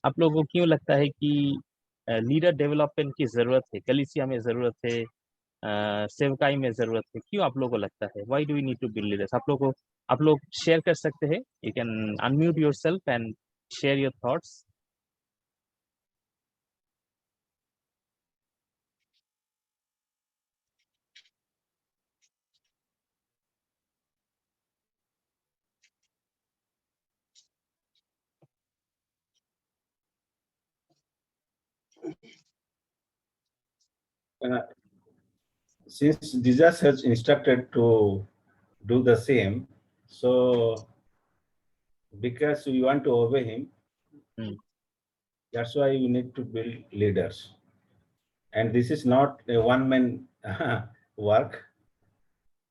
आप लोगों को क्यों लगता है कि लीडर डेवलपमेंट की जरूरत है, कलीसिया में जरूरत है, सेवकाई में जरूरत है? क्यों आप लोगों को लगता है? Why do we need to build leaders? आप लोग शेयर कर सकते हैं। You can unmute yourself and share your thoughts. Uh, since Jesus has instructed to do the same, so because we want to obey him, that's why we need to build leaders. And this is not a one-man work.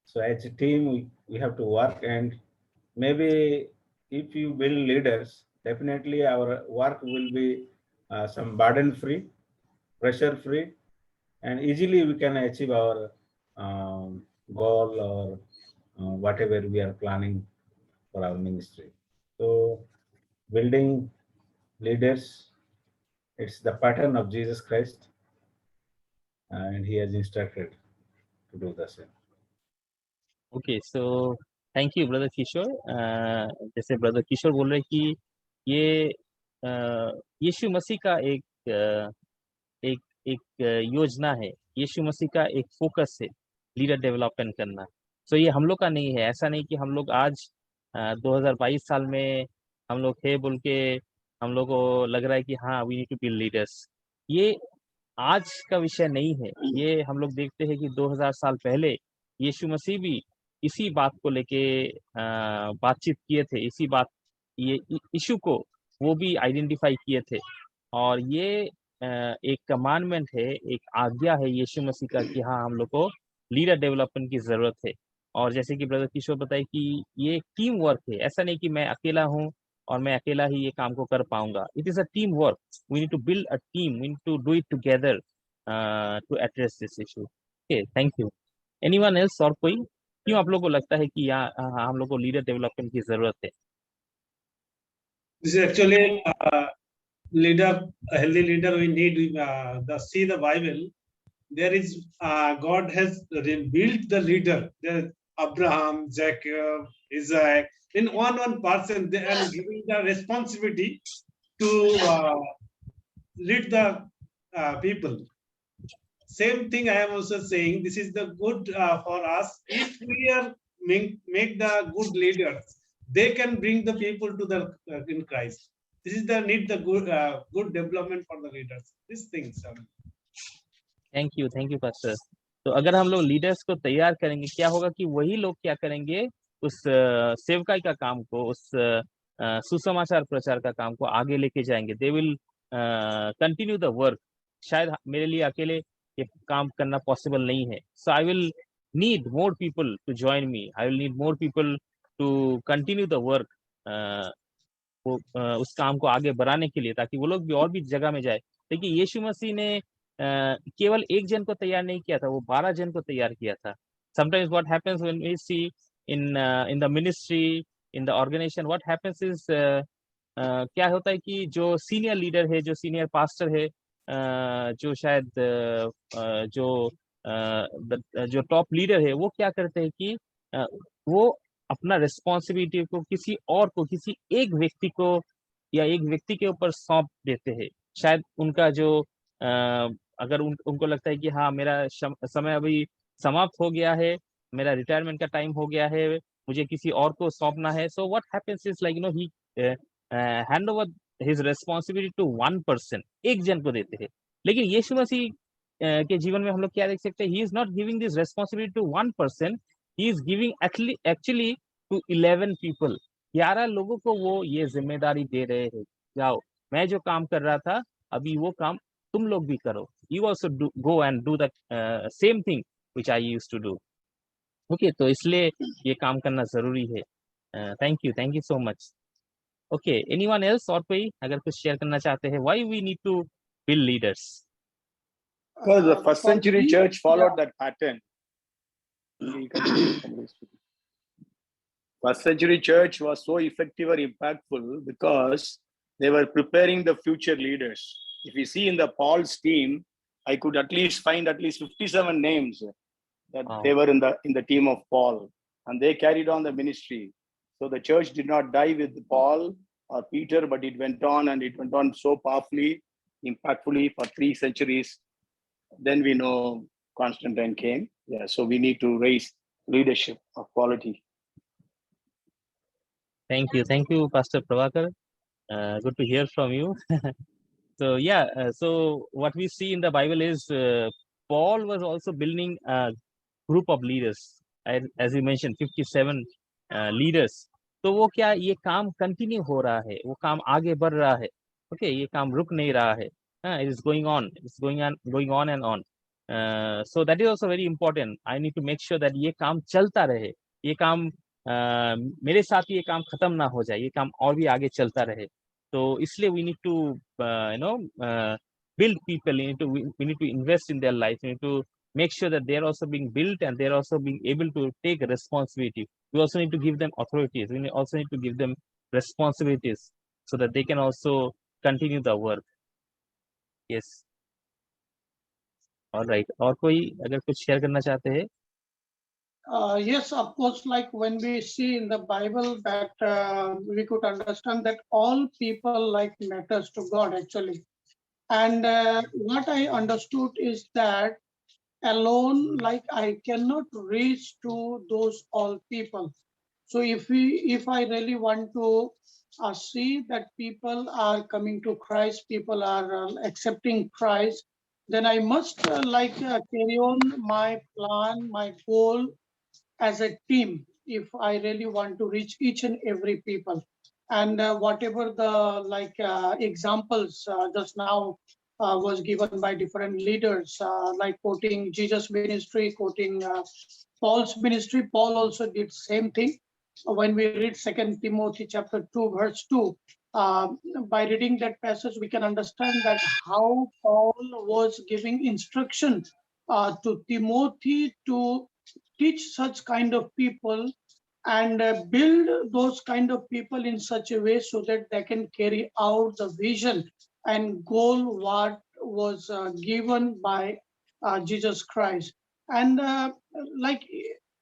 So as a team, we have to work, and maybe if you build leaders, definitely our work will be some burden-free, pressure-free, and easily we can achieve our goal or whatever we are planning for our ministry. So building leaders, it's the pattern of Jesus Christ, and he has instructed to do the same. Okay, so thank you brother Kishore. जैसे brother किशोर बोल रहे कि ये यीशु मसीह का एक एक योजना है, यीशु मसीह का एक फोकस है लीडर डेवलपमेंट करना। सो ये हम लोग का नहीं है। ऐसा नहीं कि हम लोग आज 2022 साल में हम लोग है बोल के हम लोग को लग रहा है कि हाँ we need to be leaders. ये आज का विषय नहीं है। ये हम लोग देखते हैं कि 2000 साल पहले यीशु मसीह भी इसी बात को लेके बातचीत किए थे, इसी बात ये इशू को वो भी आइडेंटिफाई किए थे। और ये एक कमांडमेंट है, एक आज्ञा है यीशु मसीह का कि हाँ हम लोग को लीडर डेवलपमेंट की जरूरत है। और जैसे कि ब्रदर किशोर बताए कि ये एक टीम वर्क है। ऐसा नहीं कि मैं अकेला हूँ और मैं अकेला ही ये काम को कर पाऊंगा। It is a team work. We need to build a team, we need to do it together to address this issue. Okay, thank you. Anyone else? और कोई? क्यों आप लोग को लगता है कि यहाँ हम लोग को लीडर डेवलपमेंट की जरूरत है? This is actually leader, a healthy leader. We need see the Bible. There is God has rebuilt the leader. There Abraham, Jacob, Isaac. In one person, they are giving the responsibility to lead the people. Same thing I am also saying. This is the good for us. If we are make the good leaders, they can bring the people to the in Christ. This is the need the good development for the leaders. These things. Thank you pastor. तो अगर हम लोग leaders को तैयार करेंगे, क्या होगा कि वही लोग क्या करेंगे, उस सेवकाई का काम को, उस सुसमाचार प्रचार का काम को आगे लेके जाएंगे। They will continue the work. शायद मेरे लिए अकेले ये काम करना पॉसिबल नहीं है। So I will need more people to join me, I will need more people to continue the work, उस काम को आगे बढ़ाने के लिए, ताकि वो लोग भी और भी जगह में जाए। देखिए यीशु मसीह ने केवल एक जन को तैयार नहीं किया था, वो 12 जन को तैयार किया था। Sometimes what happens when we see in the ministry, in the organisation, what happens is क्या होता है कि जो सीनियर लीडर है, जो सीनियर पास्टर है, जो शायद जो टॉप लीडर है, वो क्या करते हैं कि वो अपना रिस्पॉन्सिबिलिटी को किसी और को, किसी एक व्यक्ति को या एक व्यक्ति के ऊपर सौंप देते हैं। शायद उनका जो अगर उनको लगता है कि हाँ मेरा समय अभी समाप्त हो गया है, मेरा रिटायरमेंट का टाइम हो गया है, मुझे किसी और को सौंपना है। So what happens is like he hand over his responsibility to one person, एक जन को देते हैं। लेकिन यीशु मसीह के जीवन में हम लोग क्या देख सकते हैं? He is not giving this responsibility to one person, he is giving actually to 11 people. 11 लोगों को वो ये जिम्मेदारी दे रहे हैं, जाओ मैं जो काम कर रहा था अभी वो काम तुम लोग भी करो। You also go and do the same thing which I used to do. Okay, तो इसलिए ये काम करना जरूरी है। Thank you so much. Okay, anyone else? और कोई अगर कुछ शेयर करना चाहते हैं? Why we need to build leaders? Because the first century church followed that pattern. First century church was so effective or impactful because They were preparing the future leaders. If you see in the Paul's team, I could at least find at least 57 names that they were in the team of Paul, and they carried on the ministry. So the church did not die with Paul or Peter, but it went on, and it went on so powerfully, impactfully for 3 centuries. Then we know Constantine came. Yeah, so we need to raise leadership of quality. Thank you, Pastor Prabhakar. Good to hear from you. So yeah, so what we see in the Bible is Paul was also building a group of leaders, as you mentioned, 57 leaders. तो वो क्या ये काम continue हो रहा है, वो काम आगे बढ़ रहा है, ओके, ये काम रुक नहीं रहा है, it is going on and on. So that is also very important. I need to make sure that ये काम चलता रहे, ये काम मेरे साथ ये काम खत्म ना हो जाए, ये काम और भी आगे चलता रहे. तो इसलिए we need to build people, we need to invest in their life, we need to make sure that they're also being built and they're also being able to take responsibility. We also need to give them authorities. We also need to give them responsibilities so that they can also continue the work. Yes. All right. और कोई अगर कुछ share करना चाहते हैं? Yes, of course, like when we see in the Bible that we could understand that all people like matters to God actually. And what I understood is that alone, like I cannot reach to those all people. So if I really want to see that people are coming to Christ, people are accepting Christ, then I must carry on my plan, my goal as a team, if I really want to reach each and every people. And whatever the examples just now was given by different leaders, like quoting Jesus' ministry, quoting Paul's ministry. Paul also did same thing. When we read 2 Timothy chapter 2, verse 2, by reading that passage, we can understand that how Paul was giving instruction to Timothy to teach such kind of people and build those kind of people in such a way so that they can carry out the vision and goal what was given by Jesus Christ. And like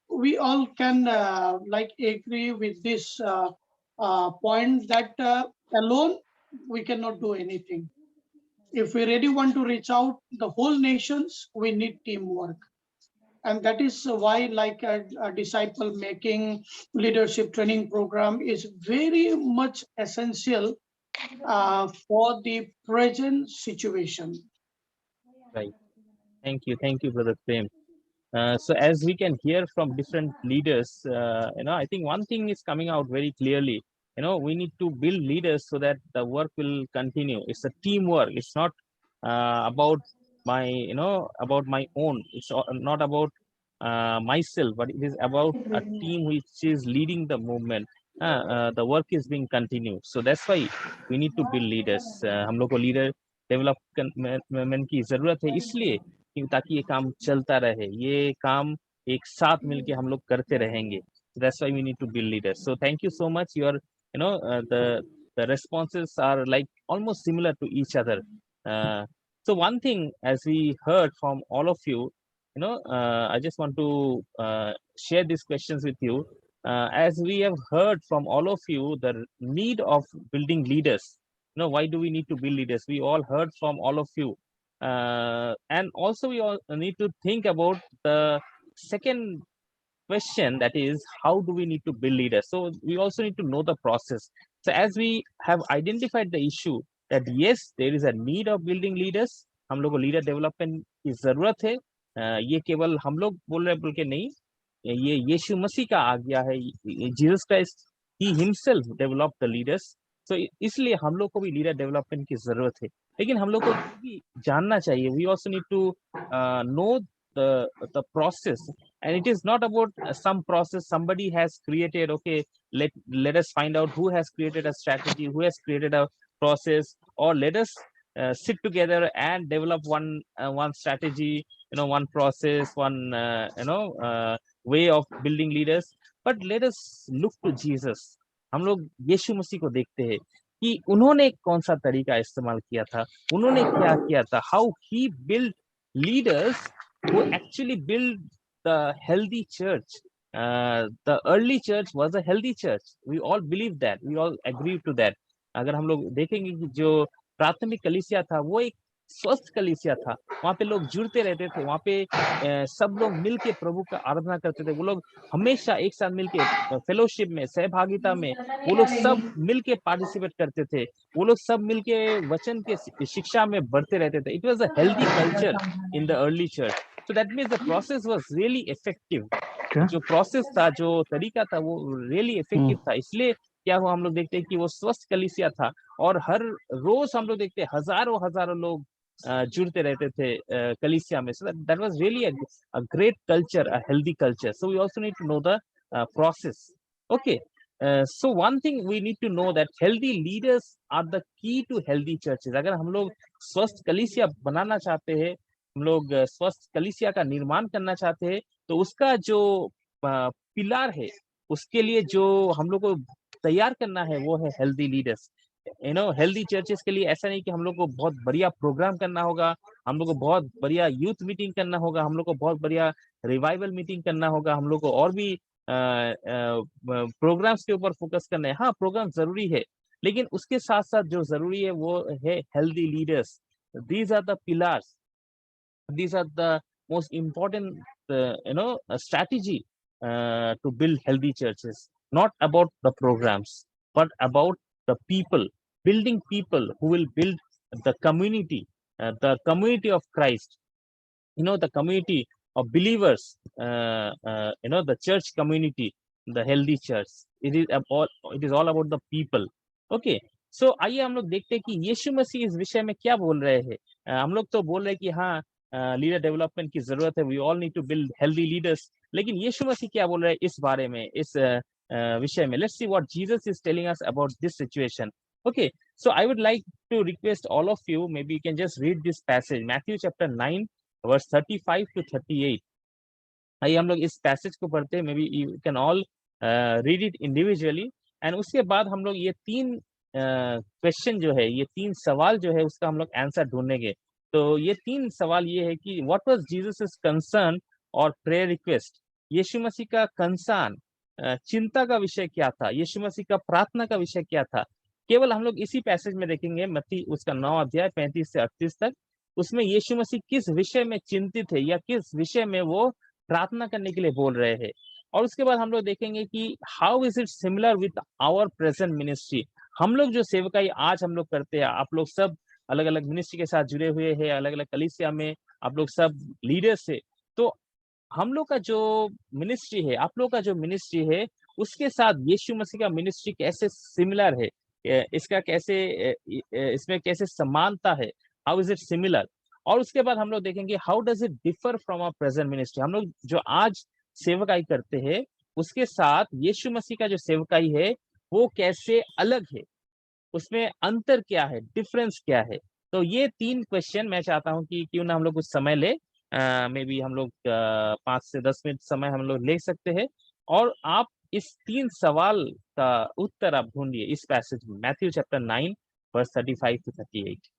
we all can agree with this point that alone we cannot do anything. If we really want to reach out the whole nations, we need teamwork. And that is why like a disciple making leadership training program is very much essential for the present situation. Right. Thank you, Brother Prem. So as we can hear from different leaders, I think one thing is coming out very clearly. We need to build leaders so that the work will continue. It's a teamwork. It's not about my own. It's not about myself, but it is about a team which is leading the movement. The work is being continued. So that's why we need to build leaders. हम लोग को leader development की जरूरत है, इसलिए ताकि ये काम चलता रहे, ये काम एक साथ मिलके हम लोग करते रहेंगे. That's why we need to build leaders. So thank you so much. Your the responses are like almost similar to each other. So one thing, as we heard from all of you, I just want to share these questions with you. As we have heard from all of you, the need of building leaders. Why do we need to build leaders? We all heard from all of you. And also we all need to think about the second question, that is, how do we need to build leaders? So we also need to know the process. So as we have identified the issue that yes, there is a need of building leaders, हम लोग को leader development की जरूरत है. ये केवल हम लोग बोल रहे के नहीं, ये यीशु मसीह का आज्ञा है. Jesus Christ, he himself developed the leaders. So इसलिए हम लोग को भी leader development की जरूरत है. लेकिन हम लोग को भी जानना चाहिए. We also need to know the process, and it is not about some process somebody has created. Okay, let us find out who has created a strategy, who has created a process, or let us sit together and develop one strategy, one process, one way of building leaders. But let us look to Jesus. हम लोग यीशु मसीह को देखते हैं. कि उन्होंने कौन सा तरीका इस्तेमाल किया था, उन्होंने क्या किया था, how he build leaders who actually build the healthy church. The early church was a healthy church. We all believe that. We all agree to that. अगर हम लोग देखेंगे कि जो प्राथमिक कलीसिया था वो एक स्वस्थ कलीसिया था, वहाँ पे लोग जुड़ते रहते थे, वहाँ पे सब लोग मिलके प्रभु का आराधना करते थे, वो लोग हमेशा एक साथ मिलके फेलोशिप में, सहभागिता में, वो लोग सब मिलके पार्टिसिपेट करते थे, वो लोग सब मिलके वचन के शिक्षा में बढ़ते रहते थे. It was a healthy culture in the early church. So that means the process was really effective. जो प्रोसेस था, जो तरीका था, वो रियली इफेक्टिव था. इसलिए क्या हुआ, हम लोग देखते हैं कि वो स्वस्थ कलीसिया था और हर रोज हम लोग देखते हैं हजारों लोग जुड़ते रहते थे कलीसिया में. So that was really a great culture, a healthy culture. So we also need to know the process. Okay. So one thing we need to know that healthy leaders are the key to healthy churches. अगर हम लोग स्वस्थ कलीसिया बनाना चाहते हैं, हम लोग स्वस्थ कलीसिया का निर्माण करना चाहते हैं, तो उसका जो पिलार है, उसके लिए जो हम लोग को तैयार करना है वो है हेल्दी लीडर्स. हेल्दी चर्चेस के लिए ऐसा नहीं कि हम लोग को बहुत बढ़िया प्रोग्राम करना होगा, हम लोग को बहुत बढ़िया यूथ मीटिंग करना होगा, हम लोग को बहुत बढ़िया रिवाइवल मीटिंग करना होगा, हम लोग को और भी प्रोग्राम्स के ऊपर फोकस करना है. हाँ, प्रोग्राम जरूरी है, लेकिन उसके साथ साथ जो जरूरी है वो है healthy leaders. These are the pillars, these are the most important strategy to build healthy churches. Not about the programs, but about the people, building people who will build the community of Christ, the community of believers, the church community, the healthy church. It is all about the people. Okay. So आइए हम लोग देखते हैं कि यीशु मसीह इस विषय में क्या बोल रहे हैं. हम लोग तो बोल रहे हैं कि हाँ, लीडर डेवलपमेंट की जरूरत है, we all need to build healthy leaders, लेकिन यीशु मसीह क्या बोल रहे हैं इस बारे में, इस विषय में. Let's see what Jesus is telling us about this situation. Okay, so I would like to request all of you, maybe you can just read this passage, Matthew chapter 9 verse 35 to 38. आइए हम लोग इस passage को पढ़ते हैं. May be you can all read it individually, and उसके बाद हम लोग ये तीन क्वेश्चन जो है, ये तीन सवाल जो है, उसका हम लोग आंसर ढूंढेंगे. तो ये तीन सवाल ये है कि व्हाट वाज जीसस कंसर्न और प्रेयर रिक्वेस्ट. यीशु मसीह का कंसर्न, चिंता का विषय क्या था, यीशु मसीह का प्रार्थना का विषय क्या था. केवल हम लोग इसी पैसेज में देखेंगे, मत्ती उसका 9 अध्याय 35 से 38 तक. उसमें यीशु मसीह किस विषय में चिंतित है या किस विषय में वो प्रार्थना करने के लिए बोल रहे हैं. और उसके बाद हम लोग देखेंगे कि how is it similar with our present ministry. हम लोग जो सेवकाई आज हम लोग करते हैं, आप लोग सब अलग अलग मिनिस्ट्री के साथ जुड़े हुए हैं, अलग अलग कलीसिया में आप लोग सब लीडर्स है. तो हम लोग का जो मिनिस्ट्री है, आप लोग का जो मिनिस्ट्री है, उसके साथ यीशु मसीह का मिनिस्ट्री कैसे सिमिलर है, इसका कैसे इसमें कैसे समानता है, हाउ इज इट सिमिलर. और उसके बाद हम लोग देखेंगे how does it differ from our present ministry. हम लोग जो आज सेवकाई करते हैं उसके साथ यीशु मसीह का जो सेवकाई है वो कैसे अलग है, उसमें अंतर क्या है, डिफरेंस क्या है. तो ये तीन क्वेश्चन मैं चाहता हूं कि क्यों ना हम लोग कुछ समय ले, मे बी हम लोग 5 से 10 मिनट समय हम लोग ले सकते हैं, और आप इस तीन सवाल का उत्तर आप ढूंढिए इस पैसेज में, Matthew chapter 9 verse 35 to 38.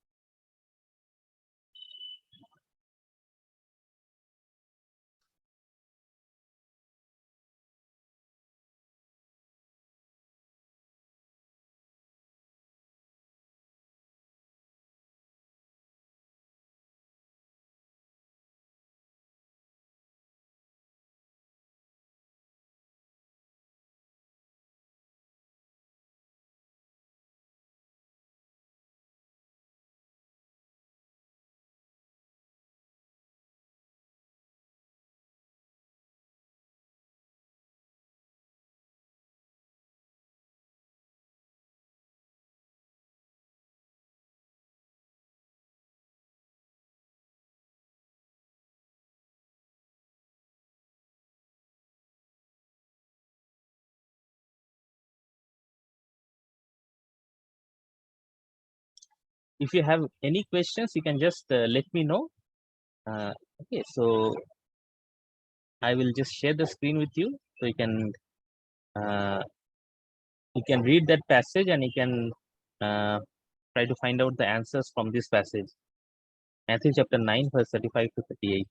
If you have any questions, you can just let me know. Okay, so I will just share the screen with you, so you can read that passage and you can try to find out the answers from this passage. Matthew chapter 9, verse 35 to 38.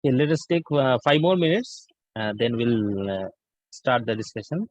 Okay, let us take 5 more minutes, then we'll start the discussion.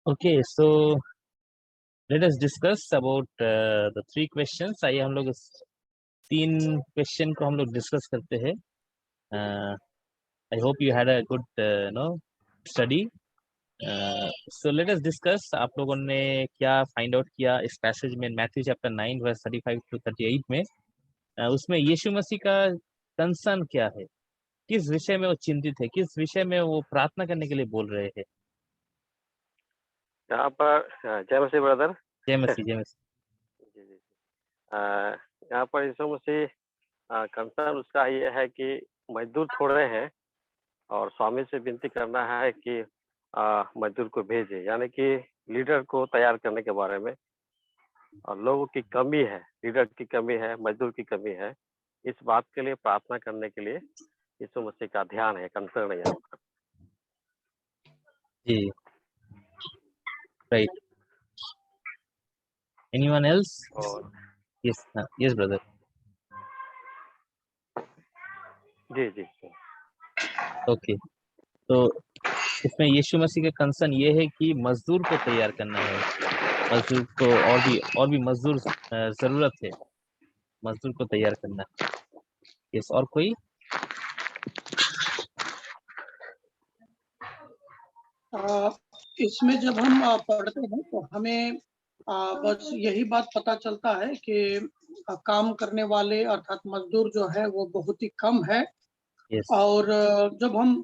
Okay, so let us discuss about the 3 questions. आइए हम लोग इस 3 question को हम लोग discuss करते हैं. I hope you had a good study. So let us discuss. आप लोगों ने क्या फाइंड आउट किया इस पैसेज में, मैथ्यू चैप्टर 9 वर्स 35 to 38 में. उसमें यीशु मसीह का कंसर्न क्या है, किस विषय में वो चिंतित है, किस विषय में वो प्रार्थना करने के लिए बोल रहे हैं. यहाँ पर जय मसीह ब्रदर. जय मसीह, जय मसीह. जी जी. यहाँ पर यीशु मसीह कंसर्न उसका ये है कि मजदूर थोड़े हैं और स्वामी से विनती करना है कि मजदूर को भेजे, यानी कि लीडर को तैयार करने के बारे में. और लोगों की कमी है, लीडर की कमी है, मजदूर की कमी है. इस बात के लिए प्रार्थना करने के लिए यीशु मसीह का ध्यान है, कंसर्न है यहाँ पर. जी, right. Anyone else? और Yes, yes brother. जी जी. Okay. तो इसमें यीशु मसीह का कंसर्न ये है कि मजदूर को तैयार करना है, मजदूर को और भी मजदूर जरूरत है, मजदूर को तैयार करना. यस, और कोई? इसमें जब हम पढ़ते हैं तो हमें बस यही बात पता चलता है कि काम करने वाले अर्थात मजदूर जो है वो बहुत ही कम है. यस. और जब हम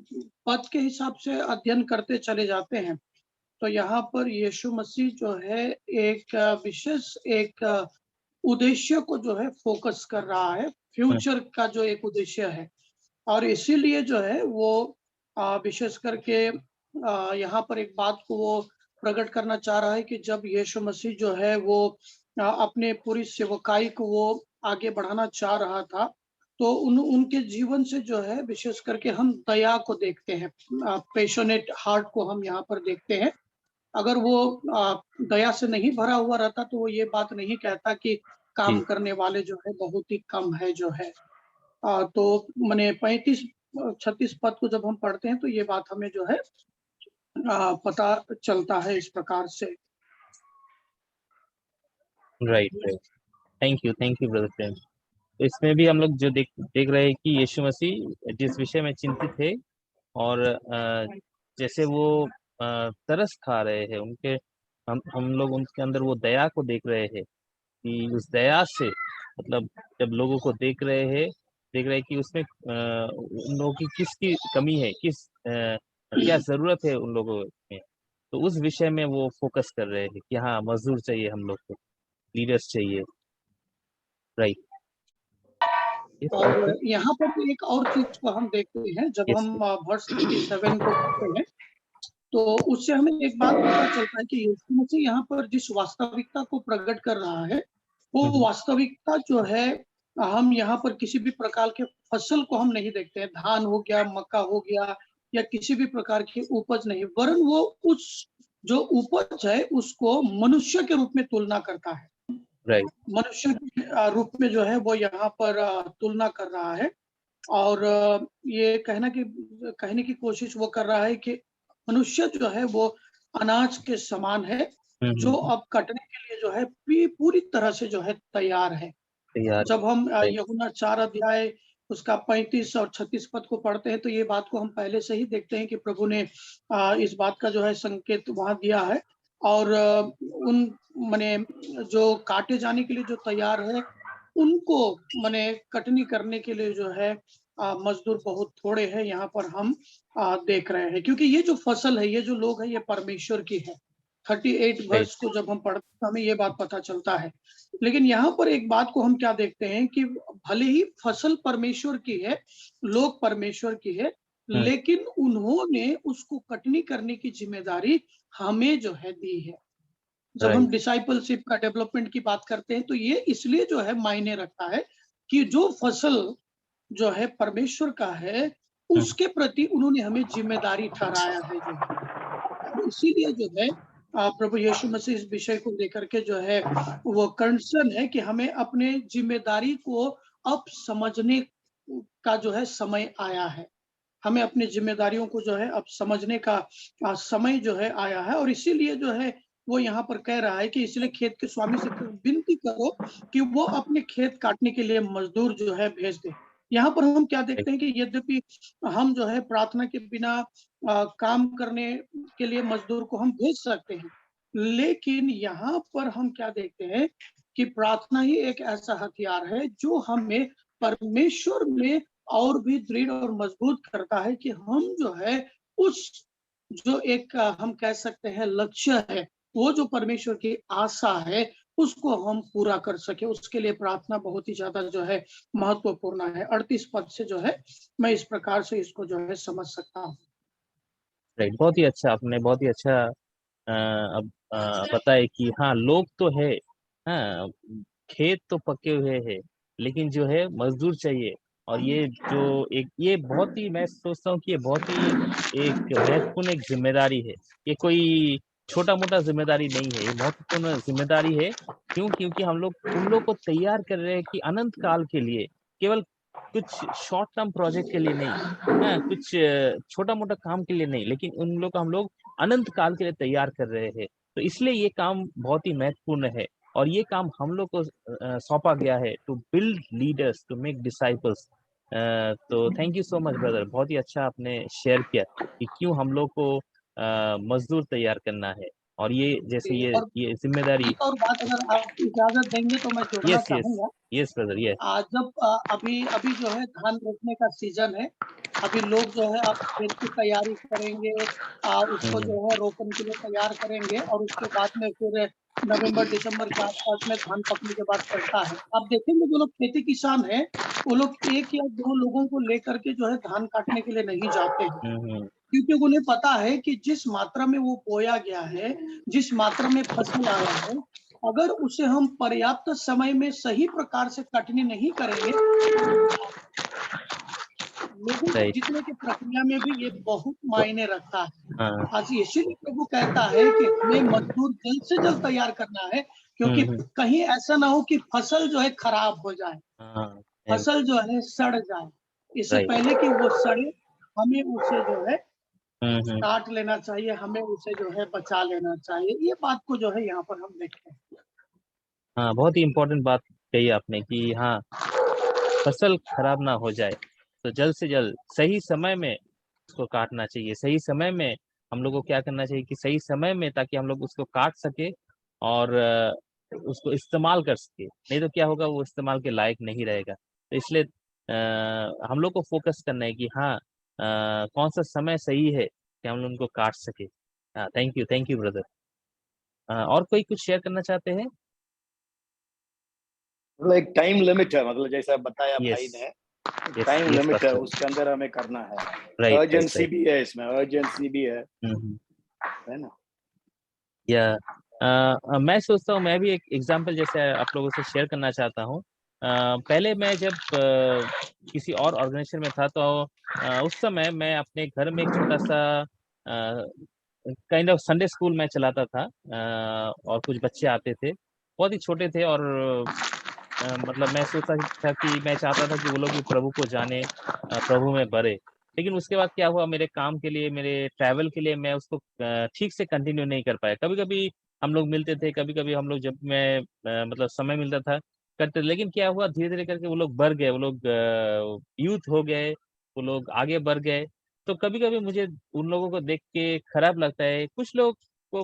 पद के हिसाब से अध्ययन करते चले जाते हैं तो यहाँ पर यीशु मसीह जो है एक विशेष एक उद्देश्य को जो है फोकस कर रहा है, फ्यूचर का जो एक उद्देश्य है, और इसीलिए जो है वो विशेष करके यहाँ पर एक बात को वो प्रकट करना चाह रहा है कि जब यीशु मसीह जो है वो अपने पूरी सेवकाई को वो आगे बढ़ाना चाह रहा था, तो उनके जीवन से जो है विशेष करके हम दया को देखते हैं, पैशनेट हार्ट को हम यहाँ पर देखते हैं। अगर वो दया से नहीं भरा हुआ रहता तो वो ये बात नहीं कहता कि काम जी। करने वाले जो है बहुत ही कम है जो है। तो मैंने 35-36 पद को जब हम पढ़ते हैं तो ये बात हमें जो है पता चलता है इस प्रकार से। राइट। थैंक यू ब्रदर प्रेम। तो इसमें भी हम लोग जो देख रहे हैं कि यीशु मसीह जिस विषय में चिंतित है, और जैसे वो तरस खा रहे हैं, उनके हम लोग उनके अंदर वो दया को देख रहे हैं कि उस दया से, मतलब जब लोगों को देख रहे हैं कि उसमें उन लोगों की किसकी कमी है, क्या जरूरत है उन लोगों में, तो उस विषय में वो फोकस कर रहे हैं कि हाँ, मजदूर चाहिए हम लोग को, लीडर्स चाहिए। राइट। और यहाँ पर एक और चीज को हम देखते हैं, जब Yes, हम वर्ष 37 को पढ़ते हैं तो उससे हमें एक बात पता चलता है कि यीशु मसीह यहाँ पर जिस वास्तविकता को प्रकट कर रहा है, वो वास्तविकता जो है, हम यहाँ पर किसी भी प्रकार के फसल को हम नहीं देखते हैं, धान हो गया, मक्का हो गया, या किसी भी प्रकार की उपज नहीं, वरन वो उस जो उपज है उसको मनुष्य के रूप में तुलना करता है। राइट। मनुष्य के रूप में जो है वो यहाँ पर तुलना कर रहा है, और ये कहने की कोशिश वो कर रहा है कि मनुष्य जो है वो अनाज के समान है, जो अब कटने के लिए जो है पूरी तरह से जो है तैयार है। तैयार। जब हम Right. यूहन्ना 4 अध्याय उसका 35 और 36 पद को पढ़ते हैं तो ये बात को हम पहले से ही देखते हैं कि प्रभु ने इस बात का जो है संकेत वहां दिया है, और उन माने जो काटे जाने के लिए जो तैयार है उनको माने कटनी करने के लिए जो है मजदूर बहुत थोड़े हैं, यहाँ पर हम देख रहे हैं, क्योंकि ये जो फसल है, ये जो लोग है, ये परमेश्वर की है। 38 वर्ष को जब हम पढ़ते हैं हमें ये बात पता चलता है। लेकिन यहाँ पर एक बात को हम क्या देखते हैं कि भले ही फसल परमेश्वर की है, लोग परमेश्वर की है, लेकिन उन्होंने उसको कटनी करने की जिम्मेदारी हमें जो है दी है। जब हम डिसाइपलशिप का डेवलपमेंट की बात करते हैं तो ये इसलिए जो है मायने रखता है कि जो फसल जो है परमेश्वर का है, उसके प्रति उन्होंने हमें जिम्मेदारी ठहराया है जो है। इसीलिए जो है प्रभु यीशु मसीह इस विषय को लेकर के जो है वो कंसर्न है कि हमें अपने जिम्मेदारी को अब समझने का जो है समय आया है। हमें अपनी जिम्मेदारियों को जो है अब समझने का समय जो है आया है, और इसीलिए जो है वो यहाँ पर कह रहा है कि इसलिए खेत के स्वामी से विनती करो कि वो अपने खेत काटने के लिए मजदूर जो है भेज दे। यहाँ पर हम क्या देखते हैं कि यद्यपि हम जो है प्रार्थना के बिना काम करने के लिए मजदूर को हम भेज सकते हैं, लेकिन यहाँ पर हम क्या देखते हैं कि प्रार्थना ही एक ऐसा हथियार है जो हमें परमेश्वर में और भी दृढ़ और मजबूत करता है कि हम जो है उस जो एक हम कह सकते हैं लक्ष्य है, वो जो परमेश्वर की आशा है, उसको हम पूरा कर सके। उसके लिए प्रार्थना बहुत ही ज्यादा जो है महत्वपूर्ण है। 38 पद से जो है मैं इस प्रकार से इसको जो है समझ सकता हूँ। राइट। बहुत ही अच्छा, आपने बहुत ही अच्छा अब बताया कि हाँ, लोग तो है, हाँ, खेत तो पके हुए हैं, लेकिन जो है मजदूर चाहिए। और ये जो ये बहुत ही, मैं सोचता हूँ कि ये बहुत ही एक महत्वपूर्ण एक जिम्मेदारी है। ये कोई छोटा मोटा जिम्मेदारी नहीं है, ये महत्वपूर्ण जिम्मेदारी है। क्यों? क्योंकि हम लोग उन लोग को तैयार कर रहे हैं कि अनंत काल के लिए, केवल कुछ शॉर्ट टर्म प्रोजेक्ट के लिए नहीं, हाँ, कुछ छोटा मोटा काम के लिए नहीं, लेकिन उन लोग को हम लोग अनंत काल के लिए तैयार कर रहे हैं। तो इसलिए ये काम बहुत ही महत्वपूर्ण है, और ये काम हम लोग को सौंपा गया है, to build leaders, to make disciples. तो thank you so much brother, बहुत ही अच्छा आपने शेयर किया कि क्यों हम लोग को मजदूर तैयार करना है, और ये जैसे और ये जिम्मेदारी। एक और बात अगर आप इजाजत देंगे तो मैं जोड़ना यस यस चाहूंगा। Yes brother, yes. जब अभी अभी जो है धान रोपने का सीजन है, अभी लोग जो है अब खेत की तैयारी करेंगे, उसको जो है रोपण के लिए तैयार करेंगे और उसके बाद में फिर नवंबर दिसंबर के आसपास में धान पकने के बाद चलता है। आप देखेंगे जो लोग खेती किसान हैं, वो लोग 1 या 2 लोगों को लेकर के जो है धान काटने के लिए नहीं जाते हैं। क्योंकि उन्हें पता है कि जिस मात्रा में वो बोया गया है, जिस मात्रा में फसल आया है, अगर उसे हम पर्याप्त समय में सही प्रकार से कटनी नहीं करेंगे, लोगों को राइट। जीतने की प्रक्रिया में भी ये बहुत मायने रखता है। हाँ। आज इसीलिए प्रभु कहता है कि हमें मजदूर जल्द से जल्द तैयार करना है, क्योंकि कहीं ऐसा ना हो कि फसल जो है खराब हो जाए, हाँ, फसल जो है सड़ जाए। इससे राइट। पहले कि वो सड़े, हमें उसे जो है हम्म। काट लेना चाहिए, हमें उसे जो है बचा लेना चाहिए। ये बात को जो है यहाँ पर हम देखते हैं। हाँ, बहुत ही इम्पोर्टेंट बात कही आपने कि हाँ, फसल खराब ना हो जाए तो जल्द से जल्द सही समय में उसको काटना चाहिए। सही समय में हम लोग को क्या करना चाहिए कि सही समय में, ताकि हम लोग उसको काट सके और उसको इस्तेमाल कर सके। नहीं तो क्या होगा, वो इस्तेमाल के लायक नहीं रहेगा। तो इसलिए हम लोग को फोकस करना है कि हाँ, कौन सा समय सही है कि हम लोग उनको काट सके। हाँ, थैंक यू ब्रदर। और कोई कुछ शेयर करना चाहते हैं? मतलब एक टाइम लिमिट है, मतलब जैसा बताया भाई यस, ने, यस, टाइम यस लिमिट है, पास्टर। उसके अंदर हमें करना है। Right, right, urgency right. भी है इसमें, अर्जेंसी भी है ना। या मैं सोचता हूँ, मैं भी एक एग्जांपल जैसे आप लोगों से शेयर करना चाहता हूँ। पहले मैं जब किसी और ऑर्गेनाइजेशन में था, तो उस समय मैं अपने घर में एक छोटा सा काइंड ऑफ संडे स्कूल मैं चलाता था। और कुछ बच्चे आते थे, बहुत ही छोटे थे, और मतलब मैं सोचता था कि मैं चाहता था कि वो लोग भी प्रभु को जाने, प्रभु में बढ़े। लेकिन उसके बाद क्या हुआ, मेरे काम के लिए, मेरे ट्रैवल के लिए मैं उसको ठीक से कंटिन्यू नहीं कर पाया। कभी कभी हम लोग मिलते थे, कभी कभी हम लोग, जब मैं मतलब समय मिलता था करते थे। लेकिन क्या हुआ, धीरे धीरे करके वो लोग बढ़ गए, वो लोग यूथ हो गए, वो लोग आगे बढ़ गए। तो कभी कभी मुझे उन लोगों को देख के खराब लगता है। कुछ लोग को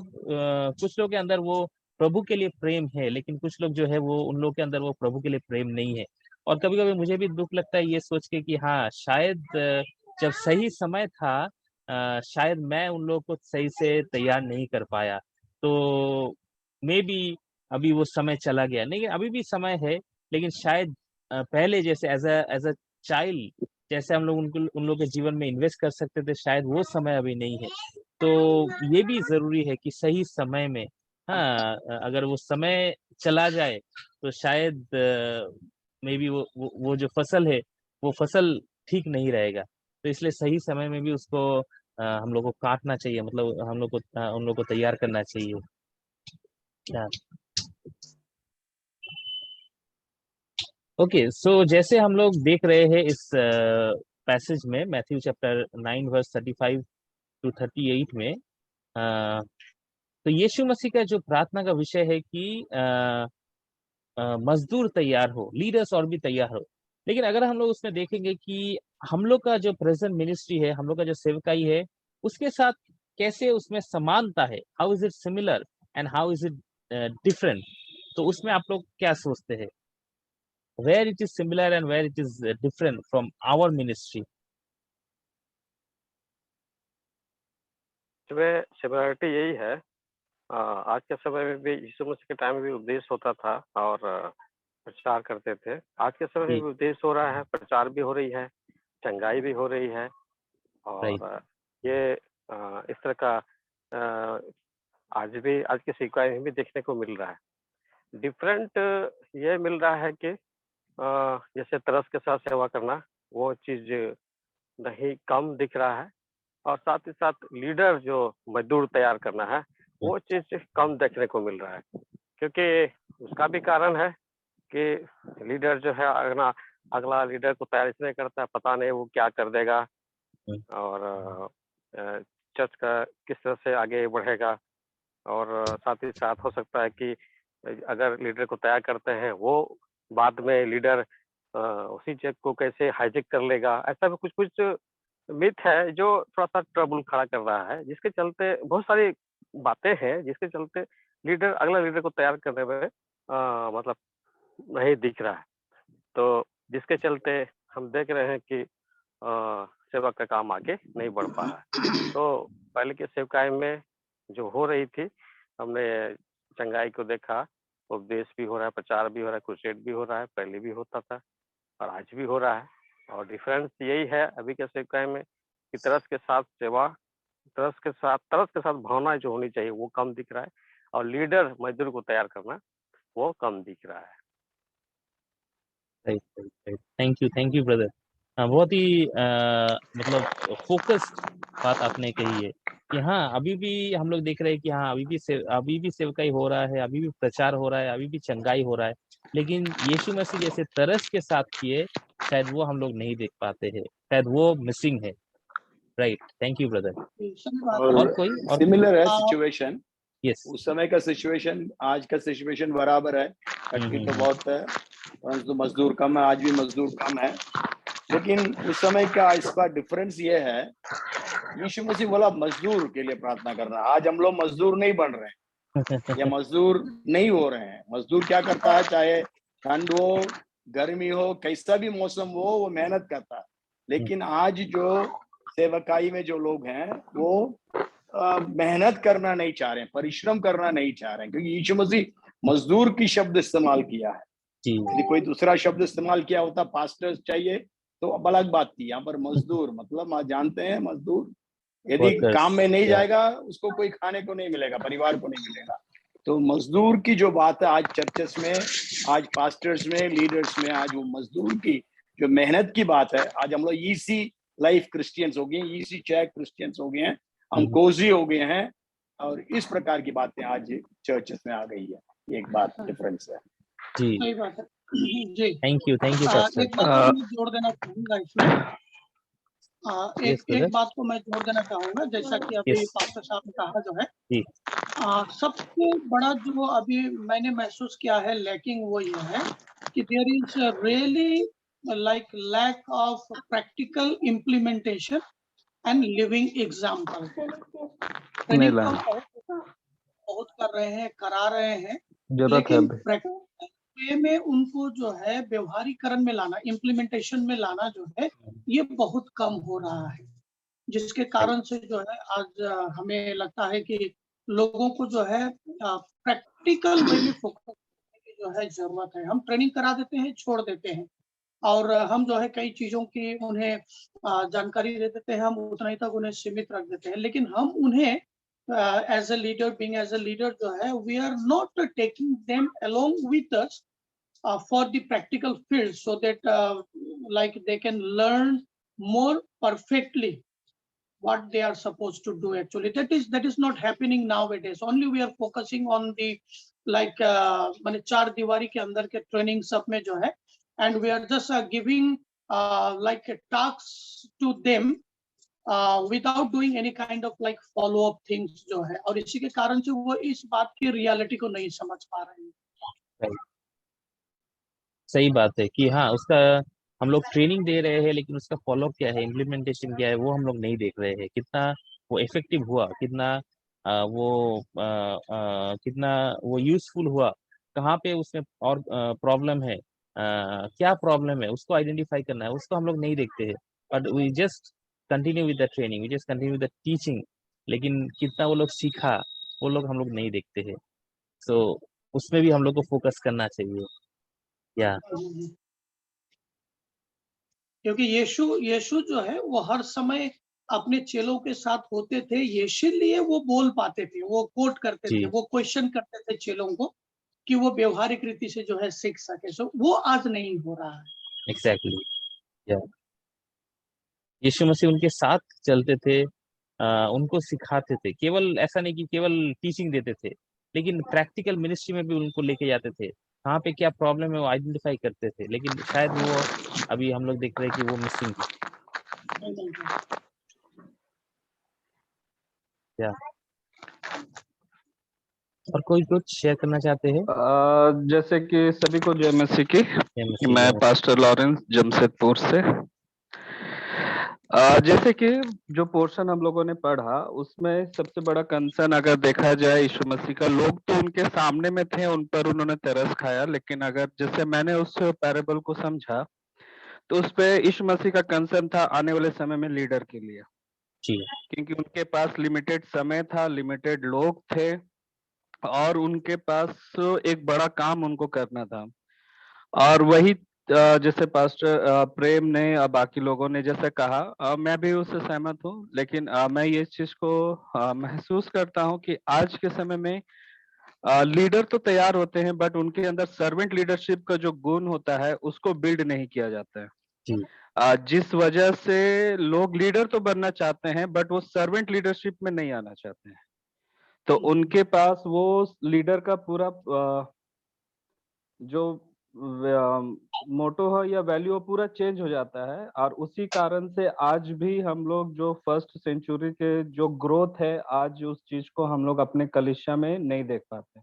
कुछ लोग के अंदर वो प्रभु के लिए प्रेम है, लेकिन कुछ लोग जो है वो, उन लोग के अंदर वो प्रभु के लिए प्रेम नहीं है। और कभी कभी मुझे भी दुख लगता है ये सोच के कि हाँ, शायद जब सही समय था, शायद मैं उन लोगों को सही से तैयार नहीं कर पाया। तो मे बी अभी वो समय चला गया, लेकिन अभी भी समय है। लेकिन शायद पहले जैसे एज अ चाइल्ड जैसे हम लोग उन लोग के जीवन में इन्वेस्ट कर सकते थे, शायद वो समय अभी नहीं है। तो ये भी जरूरी है कि सही समय में, हाँ, अगर वो समय चला जाए तो शायद मे बी वो जो फसल है, वो फसल ठीक नहीं रहेगा। तो इसलिए सही समय में भी उसको हम लोग को काटना चाहिए, मतलब हम लोग को उन लोग को तैयार करना चाहिए। क्या? ओके, सो जैसे हम लोग देख रहे हैं इस पैसेज में, मैथ्यू चैप्टर 9 वर्स 35 टू 38 में, तो यीशु मसीह का जो प्रार्थना का विषय है कि मजदूर तैयार हो, लीडर्स और भी तैयार हो। लेकिन अगर हम लोग उसमें देखेंगे कि हम लोग का जो प्रेजेंट मिनिस्ट्री है, हम लोग का जो सेवकाई है, उसके साथ कैसे उसमें समानता है, how is it similar and how is it different. तो उसमें आप लोग क्या सोचते हैं, where it is similar and where it is different from our ministry? इसमें सिमिलरिटी यही है। आज के समय में भी यीशु मसीह के टाइम में भी उपदेश होता था और प्रचार करते थे। आज के समय में जी, भी उपदेश हो रहा है, प्रचार भी हो रही है, चंगाई भी हो रही है। राइट। और ये इस तरह का आज की सिखाई में भी देखने को मिल रहा है। डिफरेंट ये मिल रहा है कि जैसे तरस के साथ सेवा करना, वो चीज नहीं कम दिख रहा है। और साथ ही साथ लीडर जो मजदूर तैयार करना है, वो चीज कम देखने को मिल रहा है। क्योंकि उसका भी कारण है कि लीडर जो है, अगला अगला लीडर को तैयार इसलिए करता है, पता नहीं वो क्या कर देगा और चर्च का किस तरह से आगे बढ़ेगा। और साथ ही साथ हो सकता है कि अगर लीडर को तैयार करते हैं, वो बाद में लीडर उसी चीज को कैसे हाईजेक कर लेगा। ऐसा भी कुछ कुछ मिथ है जो थोड़ा सा ट्रबल खड़ा कर रहा है, जिसके चलते बहुत सारी बातें हैं, जिसके चलते लीडर अगला लीडर को तैयार करने में मतलब नहीं दिख रहा है। तो जिसके चलते हम देख रहे हैं कि सेवा का काम आगे नहीं बढ़ पा रहा है। तो पहले के सेवकाई में जो हो रही थी, हमने चंगाई को देखा, उपदेश भी हो रहा है, प्रचार भी हो रहा है, क्रुसेड भी हो रहा है, पहले भी होता था और आज भी हो रहा है। और डिफरेंस यही है अभी के सेवकाई में कि तरस के साथ सेवा, तरस के साथ भावना जो होनी चाहिए वो कम दिख रहा है, और लीडर मजदूर को तैयार करना वो कम दिख रहा है। Thank you brother. बहुत ही मतलब फोकस्ड बात आपने कही है कि हाँ अभी भी हम लोग देख रहे हैं कि हाँ अभी भी सेवकाई हो रहा है, अभी भी प्रचार हो रहा है, अभी भी चंगाई हो रहा है, लेकिन यीशु मसीह जैसे तरस के साथ किए शायद वो हम लोग नहीं देख पाते हैं, शायद वो मिसिंग है। Right, thank you brother. सही बात है। और कोई और सिमिलर है सिचुएशन, यस उस समय का सिचुएशन आज का सिचुएशन बराबर है, कटनी तो बहुत है परंतु मजदूर कम है, आज भी मजदूर कम है। लेकिन उस समय का इसका डिफरेंस ये है, यीशु मसीह बोला मजदूर के लिए प्रार्थना करना। आज हम लोग मजदूर नहीं बन रहे हैं या मजदूर नहीं हो रहे हैं। मजदूर क्या करता है, चाहे ठंड हो, गर्मी हो, कैसा भी मौसम हो, वो मेहनत करता है। लेकिन आज जो सेवकाई में जो लोग हैं वो मेहनत करना नहीं चाह रहे हैं, परिश्रम करना नहीं चाह रहे हैं, क्योंकि यीशु मसीह मजदूर की शब्द इस्तेमाल किया है। यदि कोई दूसरा शब्द इस्तेमाल किया होता, पास्टर्स चाहिए, तो अब अलग बात थी। यहाँ पर मजदूर मतलब आप जानते हैं, मजदूर यदि काम में नहीं जाएगा उसको कोई खाने को नहीं मिलेगा, परिवार को नहीं मिलेगा। तो मजदूर की जो बात है आज चर्चेस में, आज पास्टर्स में, लीडर्स में, आज वो मजदूर की जो मेहनत की बात है। आज हम लोग ईसी लाइफ क्रिश्चियंस हो गए, ईसी चैक क्रिश्चियंस हो गए हैं, हम कोजी हो गए हैं, और इस प्रकार की बातें आज चर्चेस में आ गई है। ये एक बात डिफरेंस है। जी, सही बात है जी। Thank you pastor. एक बात को मैं जोड़ देना चाहूंगा इसमें। Yes, brother. एक बात को मैं जोड़ देना चाहूंगा, जैसा कि अभी Yes. पास्टर साहब ने कहा जो है, जी। सबसे बड़ा जो अभी मैंने महसूस किया है लैकिंग, वो ये है कि there is really like lack of practical implementation and living example. Training तो बहुत कर रहे हैं, करा रहे हैं, लेकिन प्रैक्टिकल वे में उनको जो है व्यवहारीकरण में लाना, इम्प्लीमेंटेशन में लाना जो है, ये बहुत कम हो रहा है, जिसके कारण से जो है आज हमें लगता है कि लोगों को जो है प्रैक्टिकल वे में फोकस करने की जो है जरूरत है। हम ट्रेनिंग करा देते हैं, छोड़ देते हैं, और हम जो है कई चीजों की उन्हें जानकारी दे देते हैं, हम उतना ही तक उन्हें सीमित रख देते हैं, लेकिन हम उन्हें as a leader, being as a leader जो है, we are not taking them along with us for the practical field, so that like they can learn more perfectly what they are supposed to do. Actually that is not happening nowadays. Only we are focusing on the like माने चार दीवारी के अंदर के training सब में जो है, and we are just giving like tasks to them without doing any kind of like follow up things जो है, और इसी के कारण से वो इस बात की रियलिटी को नहीं समझ पा रहे हैं। सही बात है कि हाँ उसका हम लोग ट्रेनिंग दे रहे हैं, लेकिन उसका फॉलो क्या है, इम्प्लीमेंटेशन क्या है, वो हम लोग नहीं देख रहे हैं। कितना वो इफेक्टिव हुआ, कितना कितना वो यूजफुल हुआ, कहाँ पे उसमें और प्रॉब्लम है, क्या प्रॉब्लम है, उसको आइडेंटिफाई करना है, उसको हम लोग नहीं देखते हैं। But we just continue with the training, we just continue with the teaching, लेकिन कितना वो लोग सीखा वो लोग हम लोग नहीं देखते हैं। सो उसमें भी हम लोग को फोकस करना चाहिए। या क्योंकि यीशु जो है वो हर समय अपने चेलों के साथ होते थे, इसीलिए वो बोल पाते थे, वो कोट करते थे, वो क्वेश्चन करते थे चेलों को कि वो व्यवहारिक रीति से जो है सीख सके। सो वो आज नहीं हो रहा है। एग्जैक्टली। या यीशु मसीह उनके साथ चलते थे, उनको सिखाते थे, केवल ऐसा नहीं कि केवल टीचिंग देते थे, लेकिन प्रैक्टिकल मिनिस्ट्री में भी उनको लेके जाते थे। कहाँ पे क्या प्रॉब्लम है वो आइडेंटिफाई करते थे, लेकिन शायद वो अभी हम लोग देख रहे हैं कि वो मिसिंग है। या और कोई कुछ शेयर करना चाहते हैं? जैसे कि सभी को जय मसीह की। मैं पास्टर लॉरेंस जमशेदपुर से। जैसे कि जो पोर्शन हम लोगों ने पढ़ा उसमें सबसे बड़ा कंसर्न अगर देखा जाए यीशु मसीह का, लोग तो उनके सामने में थे, उन पर उन्होंने तरस खाया, लेकिन अगर जैसे मैंने उस पैराबल को समझा तो उस पे यीशु मसीह का कंसर्न था आने वाले समय में लीडर के लिए, जी क्योंकि उनके पास लिमिटेड समय था, लिमिटेड लोग थे और उनके पास एक बड़ा काम उनको करना था। और वही जैसे पास्टर प्रेम ने बाकी लोगों ने जैसे कहा, मैं भी उससे सहमत हूँ, लेकिन मैं ये चीज को महसूस करता हूँ कि आज के समय में लीडर तो तैयार होते हैं, बट उनके अंदर सर्वेंट लीडरशिप का जो गुण होता है उसको बिल्ड नहीं किया जाता है। जी जिस वजह से लोग लीडर तो बनना चाहते हैं, बट वो सर्वेंट लीडरशिप में नहीं आना चाहते हैं। तो उनके पास वो लीडर का पूरा जो मोटो है या वैल्यू वो पूरा चेंज हो जाता है। और उसी कारण से आज भी हम लोग जो फर्स्ट सेंचुरी के जो ग्रोथ है, आज उस चीज को हम लोग अपने कलीसिया में नहीं देख पाते।